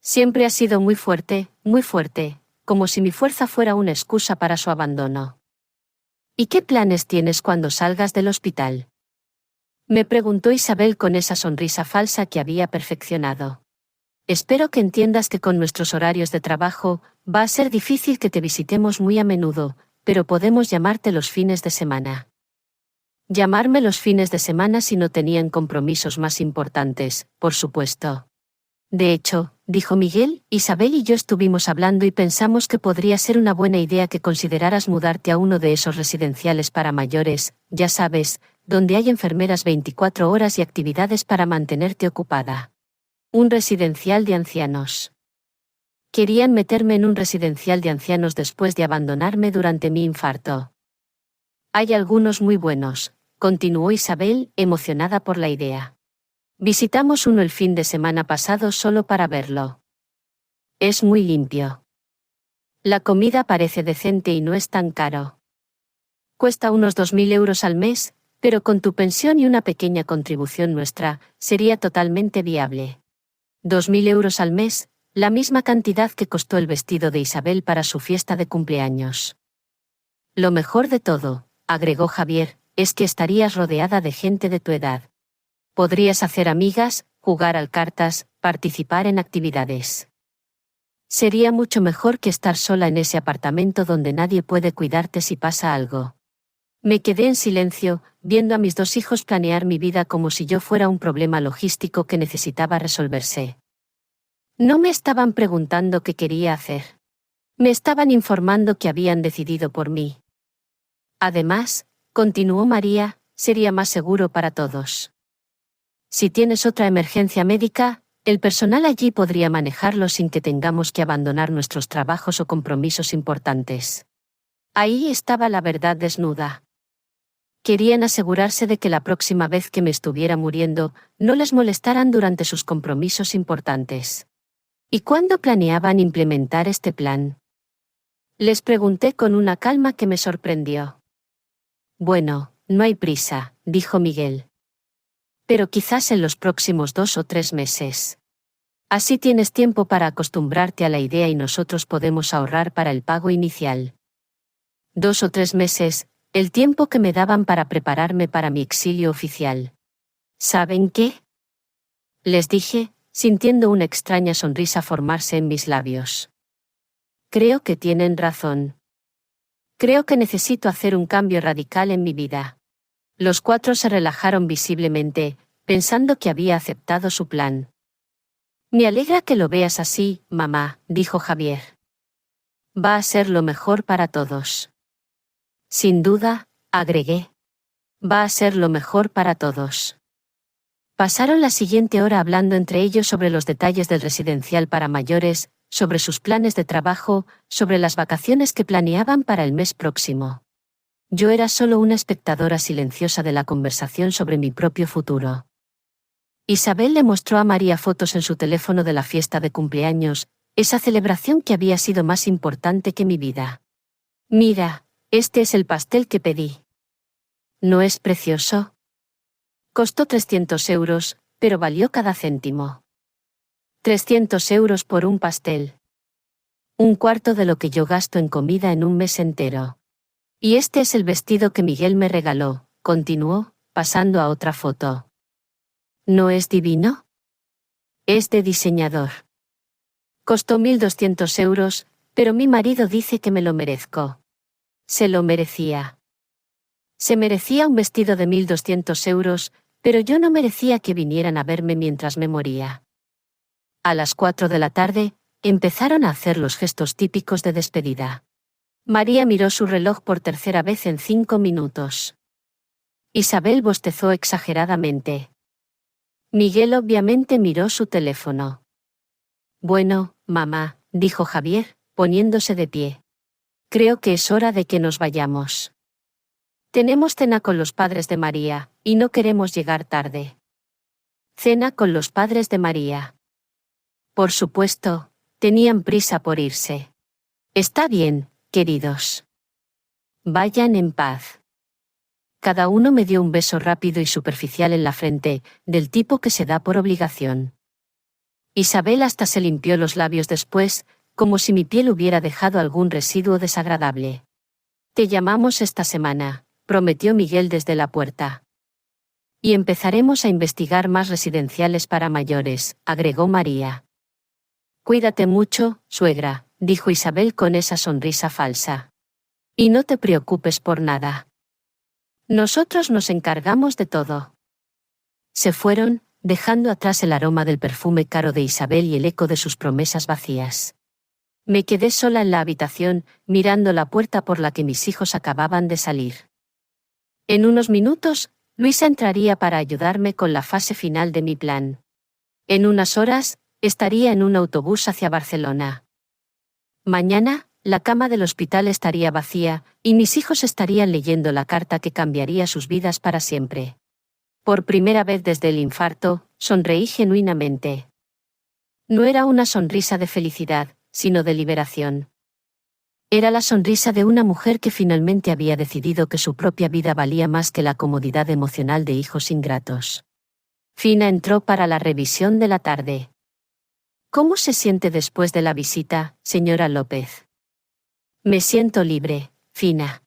A: Siempre ha sido muy fuerte, como si mi fuerza fuera una excusa para su abandono. ¿Y qué planes tienes cuando salgas del hospital? Me preguntó Isabel con esa sonrisa falsa que había perfeccionado. Espero que entiendas que con nuestros horarios de trabajo, va a ser difícil que te visitemos muy a menudo, pero podemos llamarte los fines de semana. Llamarme los fines de semana si no tenían compromisos más importantes, por supuesto. De hecho, dijo Miguel, Isabel y yo estuvimos hablando y pensamos que podría ser una buena idea que consideraras mudarte a uno de esos residenciales para mayores, ya sabes, donde hay enfermeras 24 horas y actividades para mantenerte ocupada. Un residencial de ancianos. Querían meterme en un residencial de ancianos después de abandonarme durante mi infarto. Hay algunos muy buenos, continuó Isabel, emocionada por la idea. Visitamos uno el fin de semana pasado solo para verlo. Es muy limpio. La comida parece decente y no es tan caro. Cuesta unos 2.000 euros al mes, pero con tu pensión y una pequeña contribución nuestra, sería totalmente viable. 2.000 euros al mes, la misma cantidad que costó el vestido de Isabel para su fiesta de cumpleaños. Lo mejor de todo, agregó Javier, es que estarías rodeada de gente de tu edad. Podrías hacer amigas, jugar al cartas, participar en actividades. Sería mucho mejor que estar sola en ese apartamento donde nadie puede cuidarte si pasa algo. Me quedé en silencio, viendo a mis 2 hijos planear mi vida como si yo fuera un problema logístico que necesitaba resolverse. No me estaban preguntando qué quería hacer. Me estaban informando que habían decidido por mí. Además, continuó María, sería más seguro para todos. Si tienes otra emergencia médica, el personal allí podría manejarlo sin que tengamos que abandonar nuestros trabajos o compromisos importantes. Ahí estaba la verdad desnuda. Querían asegurarse de que la próxima vez que me estuviera muriendo, no les molestaran durante sus compromisos importantes. ¿Y cuándo planeaban implementar este plan? Les pregunté con una calma que me sorprendió. Bueno, no hay prisa, dijo Miguel. Pero quizás en los próximos 2 o 3 meses. Así tienes tiempo para acostumbrarte a la idea y nosotros podemos ahorrar para el pago inicial. 2 o 3 meses, el tiempo que me daban para prepararme para mi exilio oficial. ¿Saben qué? Les dije, sintiendo una extraña sonrisa formarse en mis labios. Creo que tienen razón. Creo que necesito hacer un cambio radical en mi vida. Los 4 se relajaron visiblemente, pensando que había aceptado su plan. Me alegra que lo veas así, mamá, dijo Javier. Va a ser lo mejor para todos. Sin duda, agregué. Va a ser lo mejor para todos. Pasaron la siguiente hora hablando entre ellos sobre los detalles del residencial para mayores, sobre sus planes de trabajo, sobre las vacaciones que planeaban para el mes próximo. Yo era solo una espectadora silenciosa de la conversación sobre mi propio futuro. Isabel le mostró a María fotos en su teléfono de la fiesta de cumpleaños, esa celebración que había sido más importante que mi vida. Mira, este es el pastel que pedí. ¿No es precioso? Costó 300 euros, pero valió cada céntimo. 300 euros por un pastel. Un cuarto de lo que yo gasto en comida en un mes entero. Y este es el vestido que Miguel me regaló, continuó, pasando a otra foto. ¿No es divino? Es de diseñador. Costó 1.200 euros, pero mi marido dice que me lo merezco. Se lo merecía. Se merecía un vestido de 1.200 euros, pero yo no merecía que vinieran a verme mientras me moría. A las 4 de la tarde, empezaron a hacer los gestos típicos de despedida. María miró su reloj por tercera vez en 5 minutos. Isabel bostezó exageradamente. Miguel obviamente miró su teléfono. Bueno, mamá, dijo Javier, poniéndose de pie. Creo que es hora de que nos vayamos. Tenemos cena con los padres de María, y no queremos llegar tarde. Cena con los padres de María. Por supuesto, tenían prisa por irse. Está bien, queridos. Vayan en paz. Cada uno me dio un beso rápido y superficial en la frente, del tipo que se da por obligación. Isabel hasta se limpió los labios después, como si mi piel hubiera dejado algún residuo desagradable. Te llamamos esta semana, prometió Miguel desde la puerta. Y empezaremos a investigar más residenciales para mayores, agregó María. Cuídate mucho, suegra, dijo Isabel con esa sonrisa falsa. Y no te preocupes por nada. Nosotros nos encargamos de todo. Se fueron, dejando atrás el aroma del perfume caro de Isabel y el eco de sus promesas vacías. Me quedé sola en la habitación, mirando la puerta por la que mis hijos acababan de salir. En unos minutos, Luisa entraría para ayudarme con la fase final de mi plan. En unas horas, estaría en un autobús hacia Barcelona. Mañana, la cama del hospital estaría vacía, y mis hijos estarían leyendo la carta que cambiaría sus vidas para siempre. Por primera vez desde el infarto, sonreí genuinamente. No era una sonrisa de felicidad, sino de liberación. Era la sonrisa de una mujer que finalmente había decidido que su propia vida valía más que la comodidad emocional de hijos ingratos. Fina entró para la revisión de la tarde. ¿Cómo se siente después de la visita, señora López? Me siento libre, Fina.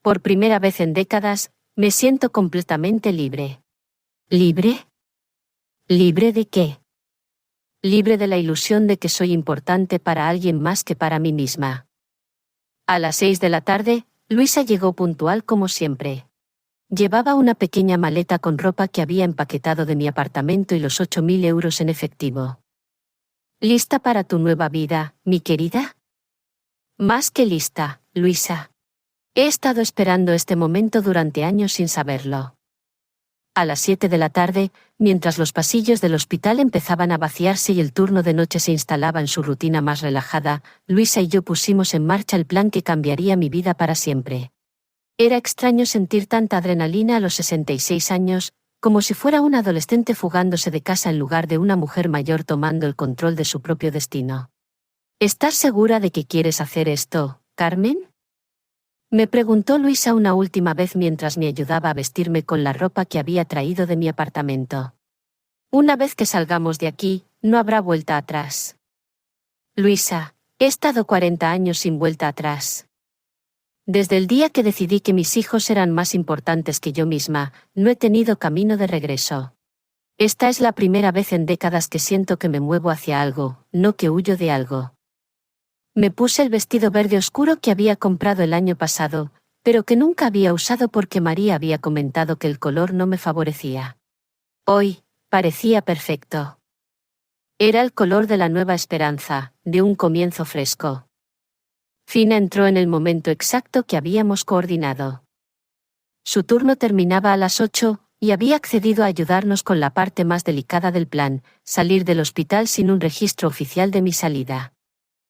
A: Por primera vez en décadas, me siento completamente libre. ¿Libre? ¿Libre de qué? Libre de la ilusión de que soy importante para alguien más que para mí misma. A las 6 de la tarde, Luisa llegó puntual como siempre. Llevaba una pequeña maleta con ropa que había empaquetado de mi apartamento y los 8.000 euros en efectivo. ¿Lista para tu nueva vida, mi querida? Más que lista, Luisa. He estado esperando este momento durante años sin saberlo. A las 7 de la tarde, mientras los pasillos del hospital empezaban a vaciarse y el turno de noche se instalaba en su rutina más relajada, Luisa y yo pusimos en marcha el plan que cambiaría mi vida para siempre. Era extraño sentir tanta adrenalina a los 66 años, como si fuera una adolescente fugándose de casa en lugar de una mujer mayor tomando el control de su propio destino. ¿Estás segura de que quieres hacer esto, Carmen? Me preguntó Luisa una última vez mientras me ayudaba a vestirme con la ropa que había traído de mi apartamento. Una vez que salgamos de aquí, no habrá vuelta atrás. Luisa, he estado 40 años sin vuelta atrás. Desde el día que decidí que mis hijos eran más importantes que yo misma, no he tenido camino de regreso. Esta es la primera vez en décadas que siento que me muevo hacia algo, no que huyo de algo. Me puse el vestido verde oscuro que había comprado el año pasado, pero que nunca había usado porque María había comentado que el color no me favorecía. Hoy, parecía perfecto. Era el color de la nueva esperanza, de un comienzo fresco. Fina entró en el momento exacto que habíamos coordinado. Su turno terminaba a las 8, y había accedido a ayudarnos con la parte más delicada del plan, salir del hospital sin un registro oficial de mi salida.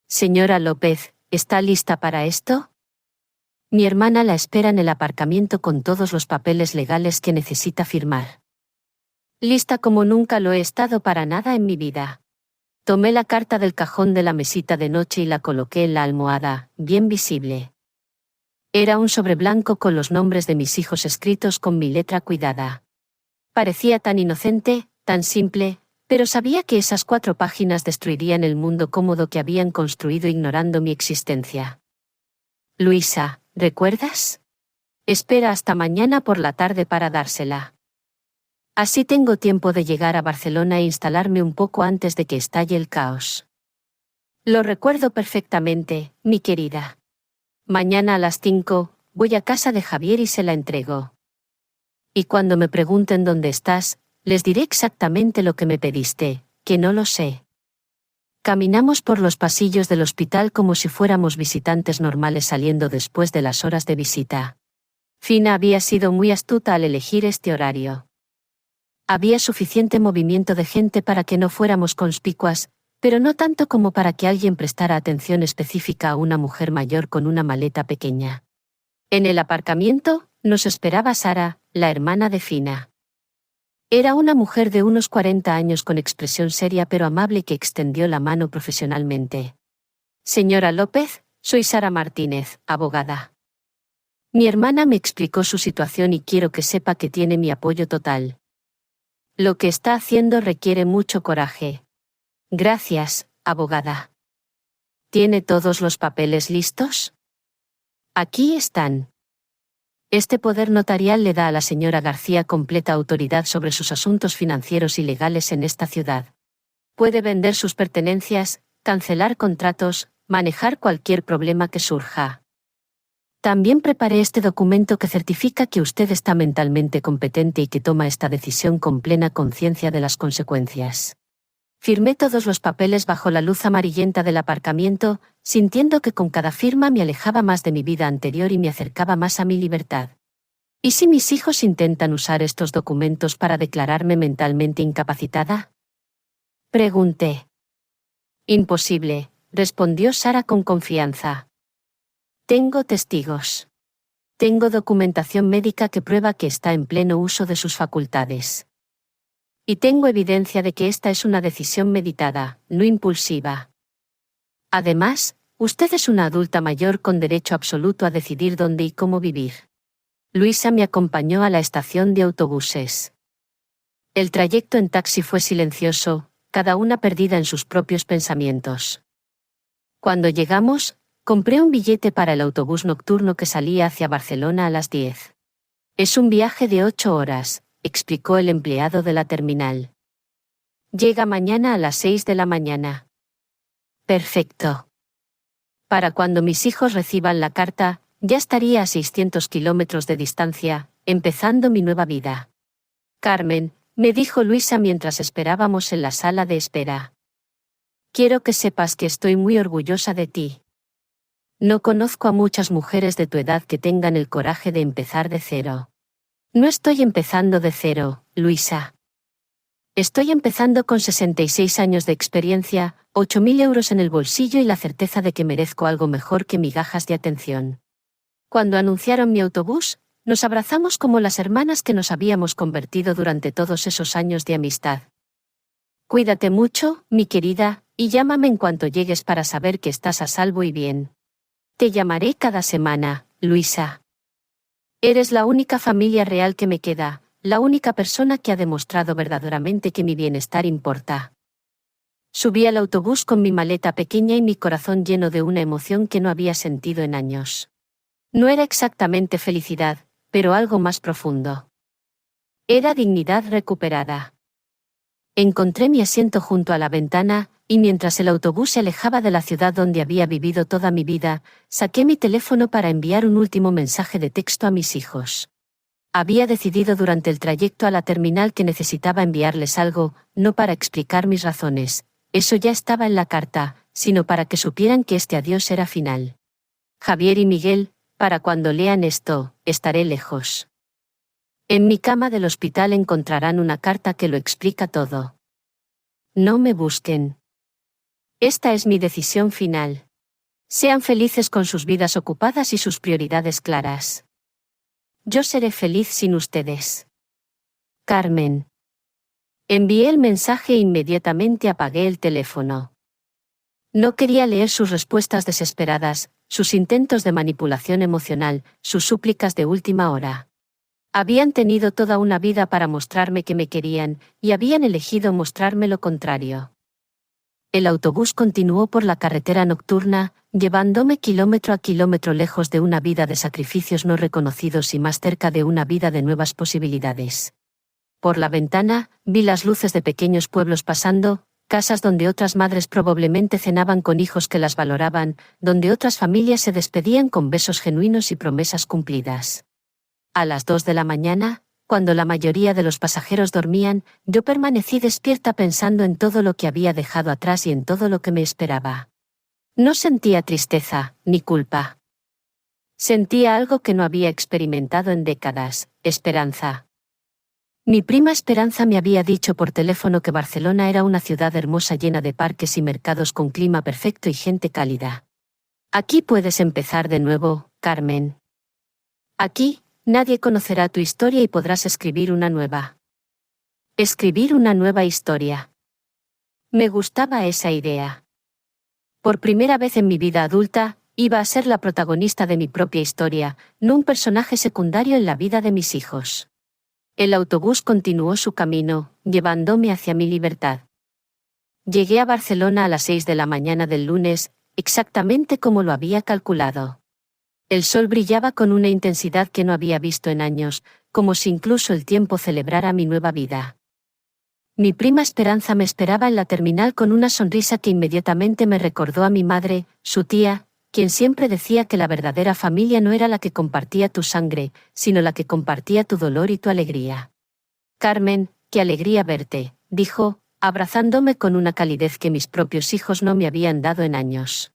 A: Señora López, ¿está lista para esto? Mi hermana la espera en el aparcamiento con todos los papeles legales que necesita firmar. Lista como nunca lo he estado para nada en mi vida. Tomé la carta del cajón de la mesita de noche y la coloqué en la almohada, bien visible. Era un sobre blanco con los nombres de mis hijos escritos con mi letra cuidada. Parecía tan inocente, tan simple, pero sabía que esas 4 páginas destruirían el mundo cómodo que habían construido ignorando mi existencia. Luisa, ¿recuerdas? Espera hasta mañana por la tarde para dársela. Así tengo tiempo de llegar a Barcelona e instalarme un poco antes de que estalle el caos. Lo recuerdo perfectamente, mi querida. Mañana a las 5, voy a casa de Javier y se la entrego. Y cuando me pregunten dónde estás, les diré exactamente lo que me pediste, que no lo sé. Caminamos por los pasillos del hospital como si fuéramos visitantes normales saliendo después de las horas de visita. Fina había sido muy astuta al elegir este horario. Había suficiente movimiento de gente para que no fuéramos conspicuas, pero no tanto como para que alguien prestara atención específica a una mujer mayor con una maleta pequeña. En el aparcamiento, nos esperaba Sara, la hermana de Fina. Era una mujer de unos 40 años con expresión seria pero amable que extendió la mano profesionalmente. Señora López, soy Sara Martínez, abogada. Mi hermana me explicó su situación y quiero que sepa que tiene mi apoyo total. Lo que está haciendo requiere mucho coraje. Gracias, abogada. ¿Tiene todos los papeles listos? Aquí están. Este poder notarial le da a la señora García completa autoridad sobre sus asuntos financieros y legales en esta ciudad. Puede vender sus pertenencias, cancelar contratos, manejar cualquier problema que surja. También preparé este documento que certifica que usted está mentalmente competente y que toma esta decisión con plena conciencia de las consecuencias. Firmé todos los papeles bajo la luz amarillenta del aparcamiento, sintiendo que con cada firma me alejaba más de mi vida anterior y me acercaba más a mi libertad. ¿Y si mis hijos intentan usar estos documentos para declararme mentalmente incapacitada? Pregunté. Imposible, respondió Sara con confianza. Tengo testigos. Tengo documentación médica que prueba que está en pleno uso de sus facultades. Y tengo evidencia de que esta es una decisión meditada, no impulsiva. Además, usted es una adulta mayor con derecho absoluto a decidir dónde y cómo vivir. Luisa me acompañó a la estación de autobuses. El trayecto en taxi fue silencioso, cada una perdida en sus propios pensamientos. Cuando llegamos, compré un billete para el autobús nocturno que salía hacia Barcelona a las 10. Es un viaje de 8 horas, explicó el empleado de la terminal. Llega mañana a las 6 de la mañana. Perfecto. Para cuando mis hijos reciban la carta, ya estaría a 600 kilómetros de distancia, empezando mi nueva vida. Carmen, me dijo Luisa mientras esperábamos en la sala de espera. Quiero que sepas que estoy muy orgullosa de ti. No conozco a muchas mujeres de tu edad que tengan el coraje de empezar de cero. No estoy empezando de cero, Luisa. Estoy empezando con 66 años de experiencia, 8.000 euros en el bolsillo y la certeza de que merezco algo mejor que migajas de atención. Cuando anunciaron mi autobús, nos abrazamos como las hermanas que nos habíamos convertido durante todos esos años de amistad. Cuídate mucho, mi querida, y llámame en cuanto llegues para saber que estás a salvo y bien. Te llamaré cada semana, Luisa. Eres la única familia real que me queda, la única persona que ha demostrado verdaderamente que mi bienestar importa. Subí al autobús con mi maleta pequeña y mi corazón lleno de una emoción que no había sentido en años. No era exactamente felicidad, pero algo más profundo. Era dignidad recuperada. Encontré mi asiento junto a la ventana, y mientras el autobús se alejaba de la ciudad donde había vivido toda mi vida, saqué mi teléfono para enviar un último mensaje de texto a mis hijos. Había decidido durante el trayecto a la terminal que necesitaba enviarles algo, no para explicar mis razones, eso ya estaba en la carta, sino para que supieran que este adiós era final. Javier y Miguel, para cuando lean esto, estaré lejos. En mi cama del hospital encontrarán una carta que lo explica todo. No me busquen. Esta es mi decisión final. Sean felices con sus vidas ocupadas y sus prioridades claras. Yo seré feliz sin ustedes. Carmen. Envié el mensaje e inmediatamente apagué el teléfono. No quería leer sus respuestas desesperadas, sus intentos de manipulación emocional, sus súplicas de última hora. Habían tenido toda una vida para mostrarme que me querían, y habían elegido mostrarme lo contrario. El autobús continuó por la carretera nocturna, llevándome kilómetro a kilómetro lejos de una vida de sacrificios no reconocidos y más cerca de una vida de nuevas posibilidades. Por la ventana, vi las luces de pequeños pueblos pasando, casas donde otras madres probablemente cenaban con hijos que las valoraban, donde otras familias se despedían con besos genuinos y promesas cumplidas. A las 2 de la mañana, cuando la mayoría de los pasajeros dormían, yo permanecí despierta pensando en todo lo que había dejado atrás y en todo lo que me esperaba. No sentía tristeza, ni culpa. Sentía algo que no había experimentado en décadas, esperanza. Mi prima Esperanza me había dicho por teléfono que Barcelona era una ciudad hermosa llena de parques y mercados con clima perfecto y gente cálida. Aquí puedes empezar de nuevo, Carmen. Aquí, nadie conocerá tu historia y podrás escribir una nueva. Escribir una nueva historia. Me gustaba esa idea. Por primera vez en mi vida adulta, iba a ser la protagonista de mi propia historia, no un personaje secundario en la vida de mis hijos. El autobús continuó su camino, llevándome hacia mi libertad. Llegué a Barcelona a las 6 de la mañana del lunes, exactamente como lo había calculado. El sol brillaba con una intensidad que no había visto en años, como si incluso el tiempo celebrara mi nueva vida. Mi prima Esperanza me esperaba en la terminal con una sonrisa que inmediatamente me recordó a mi madre, su tía, quien siempre decía que la verdadera familia no era la que compartía tu sangre, sino la que compartía tu dolor y tu alegría. Carmen, qué alegría verte, dijo, abrazándome con una calidez que mis propios hijos no me habían dado en años.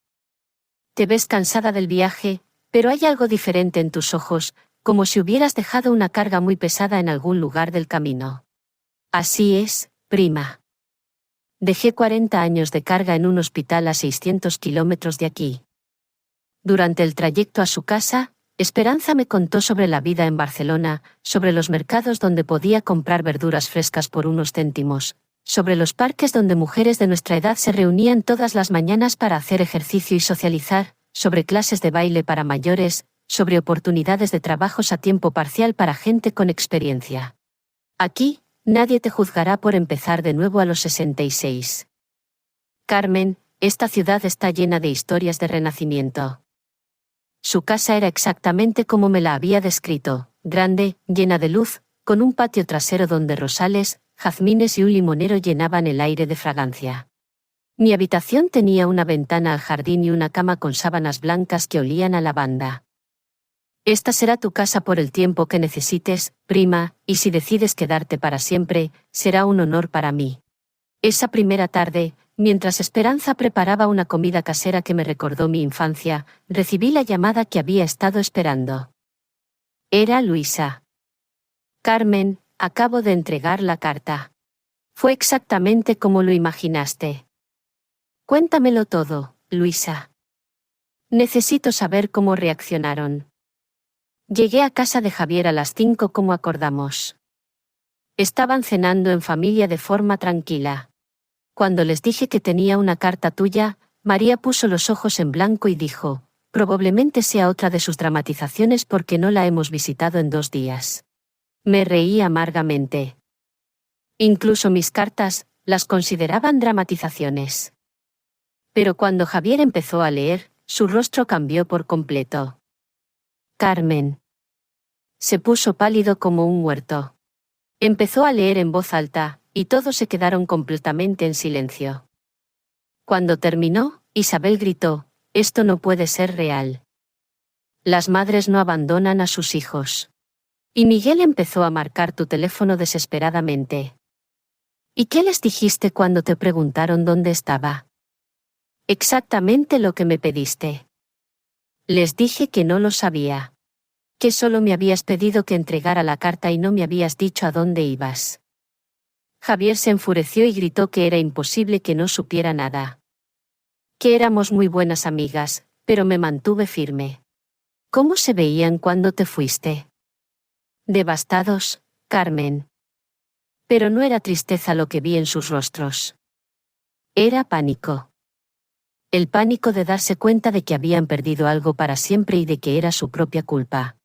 A: Te ves cansada del viaje, pero hay algo diferente en tus ojos, como si hubieras dejado una carga muy pesada en algún lugar del camino. Así es, prima. Dejé 40 años de carga en un hospital a 600 kilómetros de aquí. Durante el trayecto a su casa, Esperanza me contó sobre la vida en Barcelona, sobre los mercados donde podía comprar verduras frescas por unos céntimos, sobre los parques donde mujeres de nuestra edad se reunían todas las mañanas para hacer ejercicio y socializar, sobre clases de baile para mayores, sobre oportunidades de trabajos a tiempo parcial para gente con experiencia. Aquí, nadie te juzgará por empezar de nuevo a los 66. Carmen, esta ciudad está llena de historias de renacimiento. Su casa era exactamente como me la había descrito, grande, llena de luz, con un patio trasero donde rosales, jazmines y un limonero llenaban el aire de fragancia. Mi habitación tenía una ventana al jardín y una cama con sábanas blancas que olían a lavanda. Esta será tu casa por el tiempo que necesites, prima, y si decides quedarte para siempre, será un honor para mí. Esa primera tarde, mientras Esperanza preparaba una comida casera que me recordó mi infancia, recibí la llamada que había estado esperando. Era Luisa. Carmen, acabo de entregar la carta. Fue exactamente como lo imaginaste. Cuéntamelo todo, Luisa. Necesito saber cómo reaccionaron. Llegué a casa de Javier a las 5 como acordamos. Estaban cenando en familia de forma tranquila. Cuando les dije que tenía una carta tuya, María puso los ojos en blanco y dijo, probablemente sea otra de sus dramatizaciones porque no la hemos visitado en 2 días. Me reí amargamente. Incluso mis cartas, las consideraban dramatizaciones. Pero cuando Javier empezó a leer, su rostro cambió por completo. Carmen. Se puso pálido como un muerto. Empezó a leer en voz alta, y todos se quedaron completamente en silencio. Cuando terminó, Isabel gritó, «Esto no puede ser real. Las madres no abandonan a sus hijos». Y Miguel empezó a marcar tu teléfono desesperadamente. ¿Y qué les dijiste cuando te preguntaron dónde estaba? Exactamente lo que me pediste. Les dije que no lo sabía. Que solo me habías pedido que entregara la carta y no me habías dicho a dónde ibas. Javier se enfureció y gritó que era imposible que no supiera nada. Que éramos muy buenas amigas, pero me mantuve firme. ¿Cómo se veían cuando te fuiste? Devastados, Carmen. Pero no era tristeza lo que vi en sus rostros. Era pánico. El pánico de darse cuenta de que habían perdido algo para siempre y de que era su propia culpa.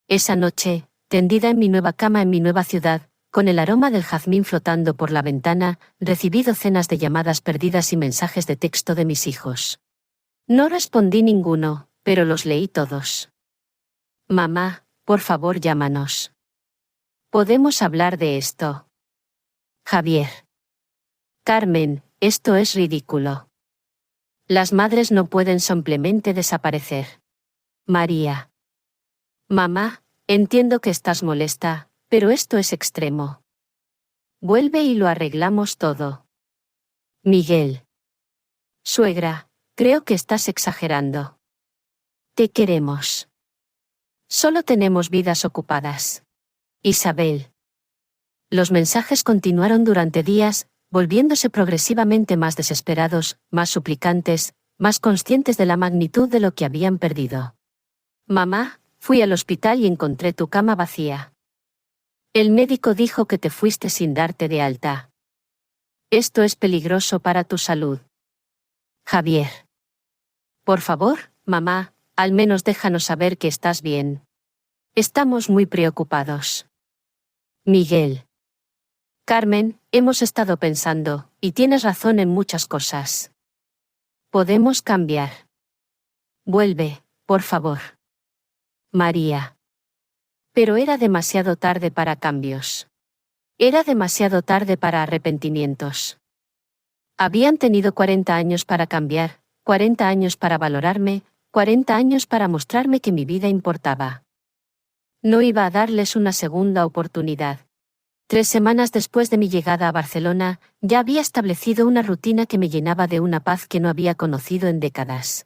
A: Esa noche, tendida en mi nueva cama en mi nueva ciudad, con el aroma del jazmín flotando por la ventana, recibí docenas de llamadas perdidas y mensajes de texto de mis hijos. No respondí ninguno, pero los leí todos. Mamá, por favor llámanos. Podemos hablar de esto. Javier. Carmen, esto es ridículo. Las madres no pueden simplemente desaparecer. María. Mamá, entiendo que estás molesta, pero esto es extremo. Vuelve y lo arreglamos todo. Miguel. Suegra, creo que estás exagerando. Te queremos. Solo tenemos vidas ocupadas. Isabel. Los mensajes continuaron durante días, volviéndose progresivamente más desesperados, más suplicantes, más conscientes de la magnitud de lo que habían perdido. Mamá, fui al hospital y encontré tu cama vacía. El médico dijo que te fuiste sin darte de alta. Esto es peligroso para tu salud. Javier. Por favor, mamá, al menos déjanos saber que estás bien. Estamos muy preocupados. Miguel. Carmen, hemos estado pensando, y tienes razón en muchas cosas. Podemos cambiar. Vuelve, por favor. María. Pero era demasiado tarde para cambios. Era demasiado tarde para arrepentimientos. Habían tenido 40 años para cambiar, 40 años para valorarme, 40 años para mostrarme que mi vida importaba. No iba a darles una segunda oportunidad. 3 semanas después de mi llegada a Barcelona, ya había establecido una rutina que me llenaba de una paz que no había conocido en décadas.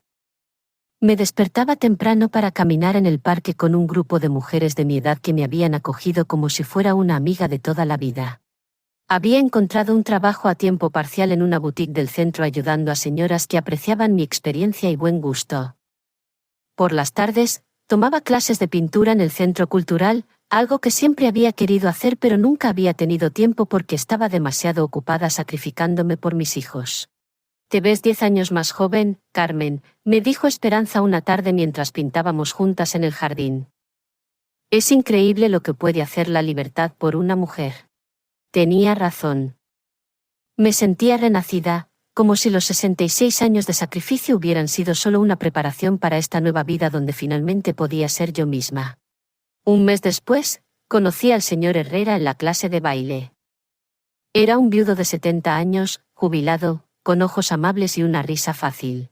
A: Me despertaba temprano para caminar en el parque con un grupo de mujeres de mi edad que me habían acogido como si fuera una amiga de toda la vida. Había encontrado un trabajo a tiempo parcial en una boutique del centro ayudando a señoras que apreciaban mi experiencia y buen gusto. Por las tardes, tomaba clases de pintura en el centro cultural, algo que siempre había querido hacer pero nunca había tenido tiempo porque estaba demasiado ocupada sacrificándome por mis hijos. «Te ves 10 años más joven, Carmen», me dijo Esperanza una tarde mientras pintábamos juntas en el jardín. Es increíble lo que puede hacer la libertad por una mujer. Tenía razón. Me sentía renacida, como si los 66 años de sacrificio hubieran sido solo una preparación para esta nueva vida donde finalmente podía ser yo misma. Un mes después, conocí al señor Herrera en la clase de baile. Era un viudo de 70 años, jubilado, con ojos amables y una risa fácil.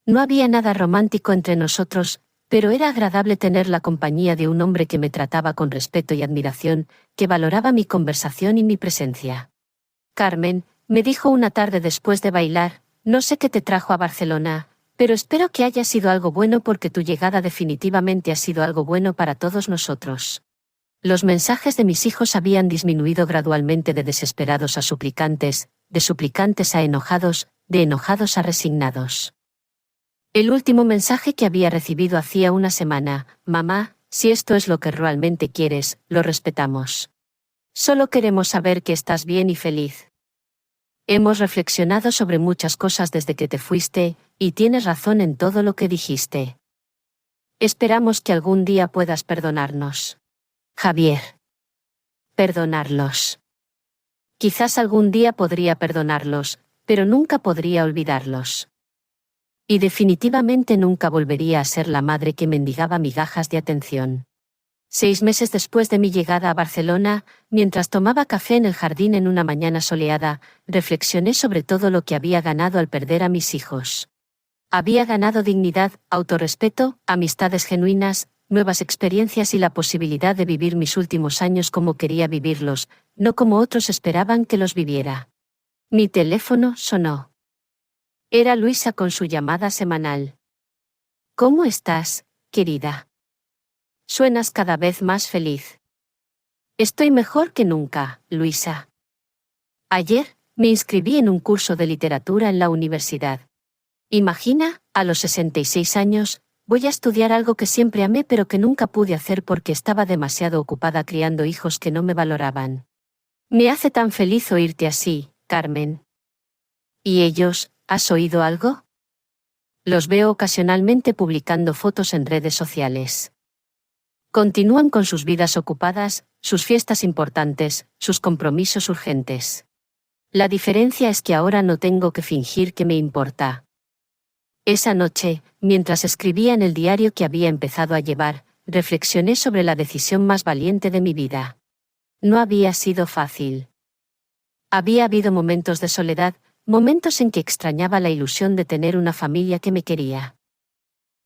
A: No había nada romántico entre nosotros, pero era agradable tener la compañía de un hombre que me trataba con respeto y admiración, que valoraba mi conversación y mi presencia. Carmen, me dijo una tarde después de bailar, no sé qué te trajo a Barcelona, pero espero que haya sido algo bueno porque tu llegada definitivamente ha sido algo bueno para todos nosotros. Los mensajes de mis hijos habían disminuido gradualmente de desesperados a suplicantes, de suplicantes a enojados, de enojados a resignados. El último mensaje que había recibido hacía una semana: mamá, si esto es lo que realmente quieres, lo respetamos. Solo queremos saber que estás bien y feliz. Hemos reflexionado sobre muchas cosas desde que te fuiste, y tienes razón en todo lo que dijiste. Esperamos que algún día puedas perdonarnos. Javier. Perdonarlos. Quizás algún día podría perdonarlos, pero nunca podría olvidarlos. Y definitivamente nunca volvería a ser la madre que mendigaba migajas de atención. 6 meses después de mi llegada a Barcelona, mientras tomaba café en el jardín en una mañana soleada, reflexioné sobre todo lo que había ganado al perder a mis hijos. Había ganado dignidad, autorrespeto, amistades genuinas, nuevas experiencias y la posibilidad de vivir mis últimos años como quería vivirlos, no como otros esperaban que los viviera. Mi teléfono sonó. Era Luisa con su llamada semanal. ¿Cómo estás, querida? Suenas cada vez más feliz. Estoy mejor que nunca, Luisa. Ayer, me inscribí en un curso de literatura en la universidad. Imagina, a los 66 años, voy a estudiar algo que siempre amé pero que nunca pude hacer porque estaba demasiado ocupada criando hijos que no me valoraban. Me hace tan feliz oírte así, Carmen. ¿Y ellos, has oído algo? Los veo ocasionalmente publicando fotos en redes sociales. Continúan con sus vidas ocupadas, sus fiestas importantes, sus compromisos urgentes. La diferencia es que ahora no tengo que fingir que me importa. Esa noche, mientras escribía en el diario que había empezado a llevar, reflexioné sobre la decisión más valiente de mi vida. No había sido fácil. Había habido momentos de soledad, momentos en que extrañaba la ilusión de tener una familia que me quería.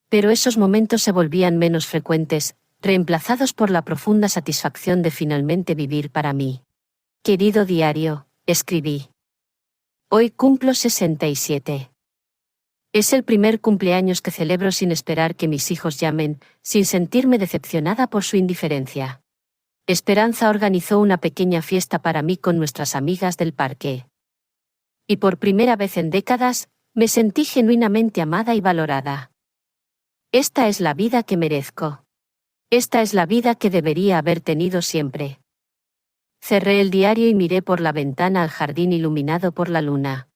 A: Pero esos momentos se volvían menos frecuentes, reemplazados por la profunda satisfacción de finalmente vivir para mí. Querido diario, escribí. Hoy cumplo 67. Es el primer cumpleaños que celebro sin esperar que mis hijos llamen, sin sentirme decepcionada por su indiferencia. Esperanza organizó una pequeña fiesta para mí con nuestras amigas del parque. Y por primera vez en décadas, me sentí genuinamente amada y valorada. Esta es la vida que merezco. Esta es la vida que debería haber tenido siempre. Cerré el diario y miré por la ventana al jardín iluminado por la luna.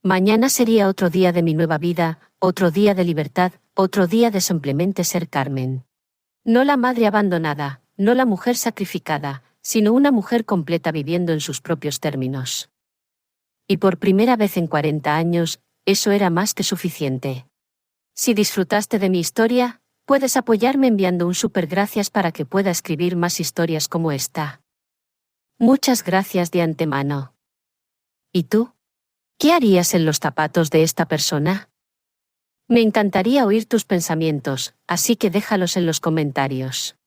A: Mañana sería otro día de mi nueva vida, otro día de libertad, otro día de simplemente ser Carmen. No la madre abandonada, no la mujer sacrificada, sino una mujer completa viviendo en sus propios términos. Y por primera vez en 40 años, eso era más que suficiente. Si disfrutaste de mi historia, puedes apoyarme enviando un super gracias para que pueda escribir más historias como esta. Muchas gracias de antemano. ¿Y tú? ¿Qué harías en los zapatos de esta persona? Me encantaría oír tus pensamientos, así que déjalos en los comentarios.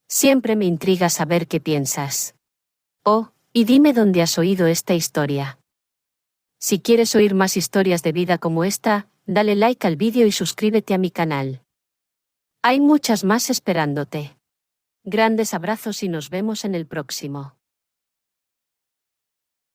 A: Siempre me intriga saber qué piensas. Oh, y dime dónde has oído esta historia. Si quieres oír más historias de vida como esta, dale like al vídeo y suscríbete a mi canal. Hay muchas más esperándote. Grandes abrazos y nos vemos en el próximo.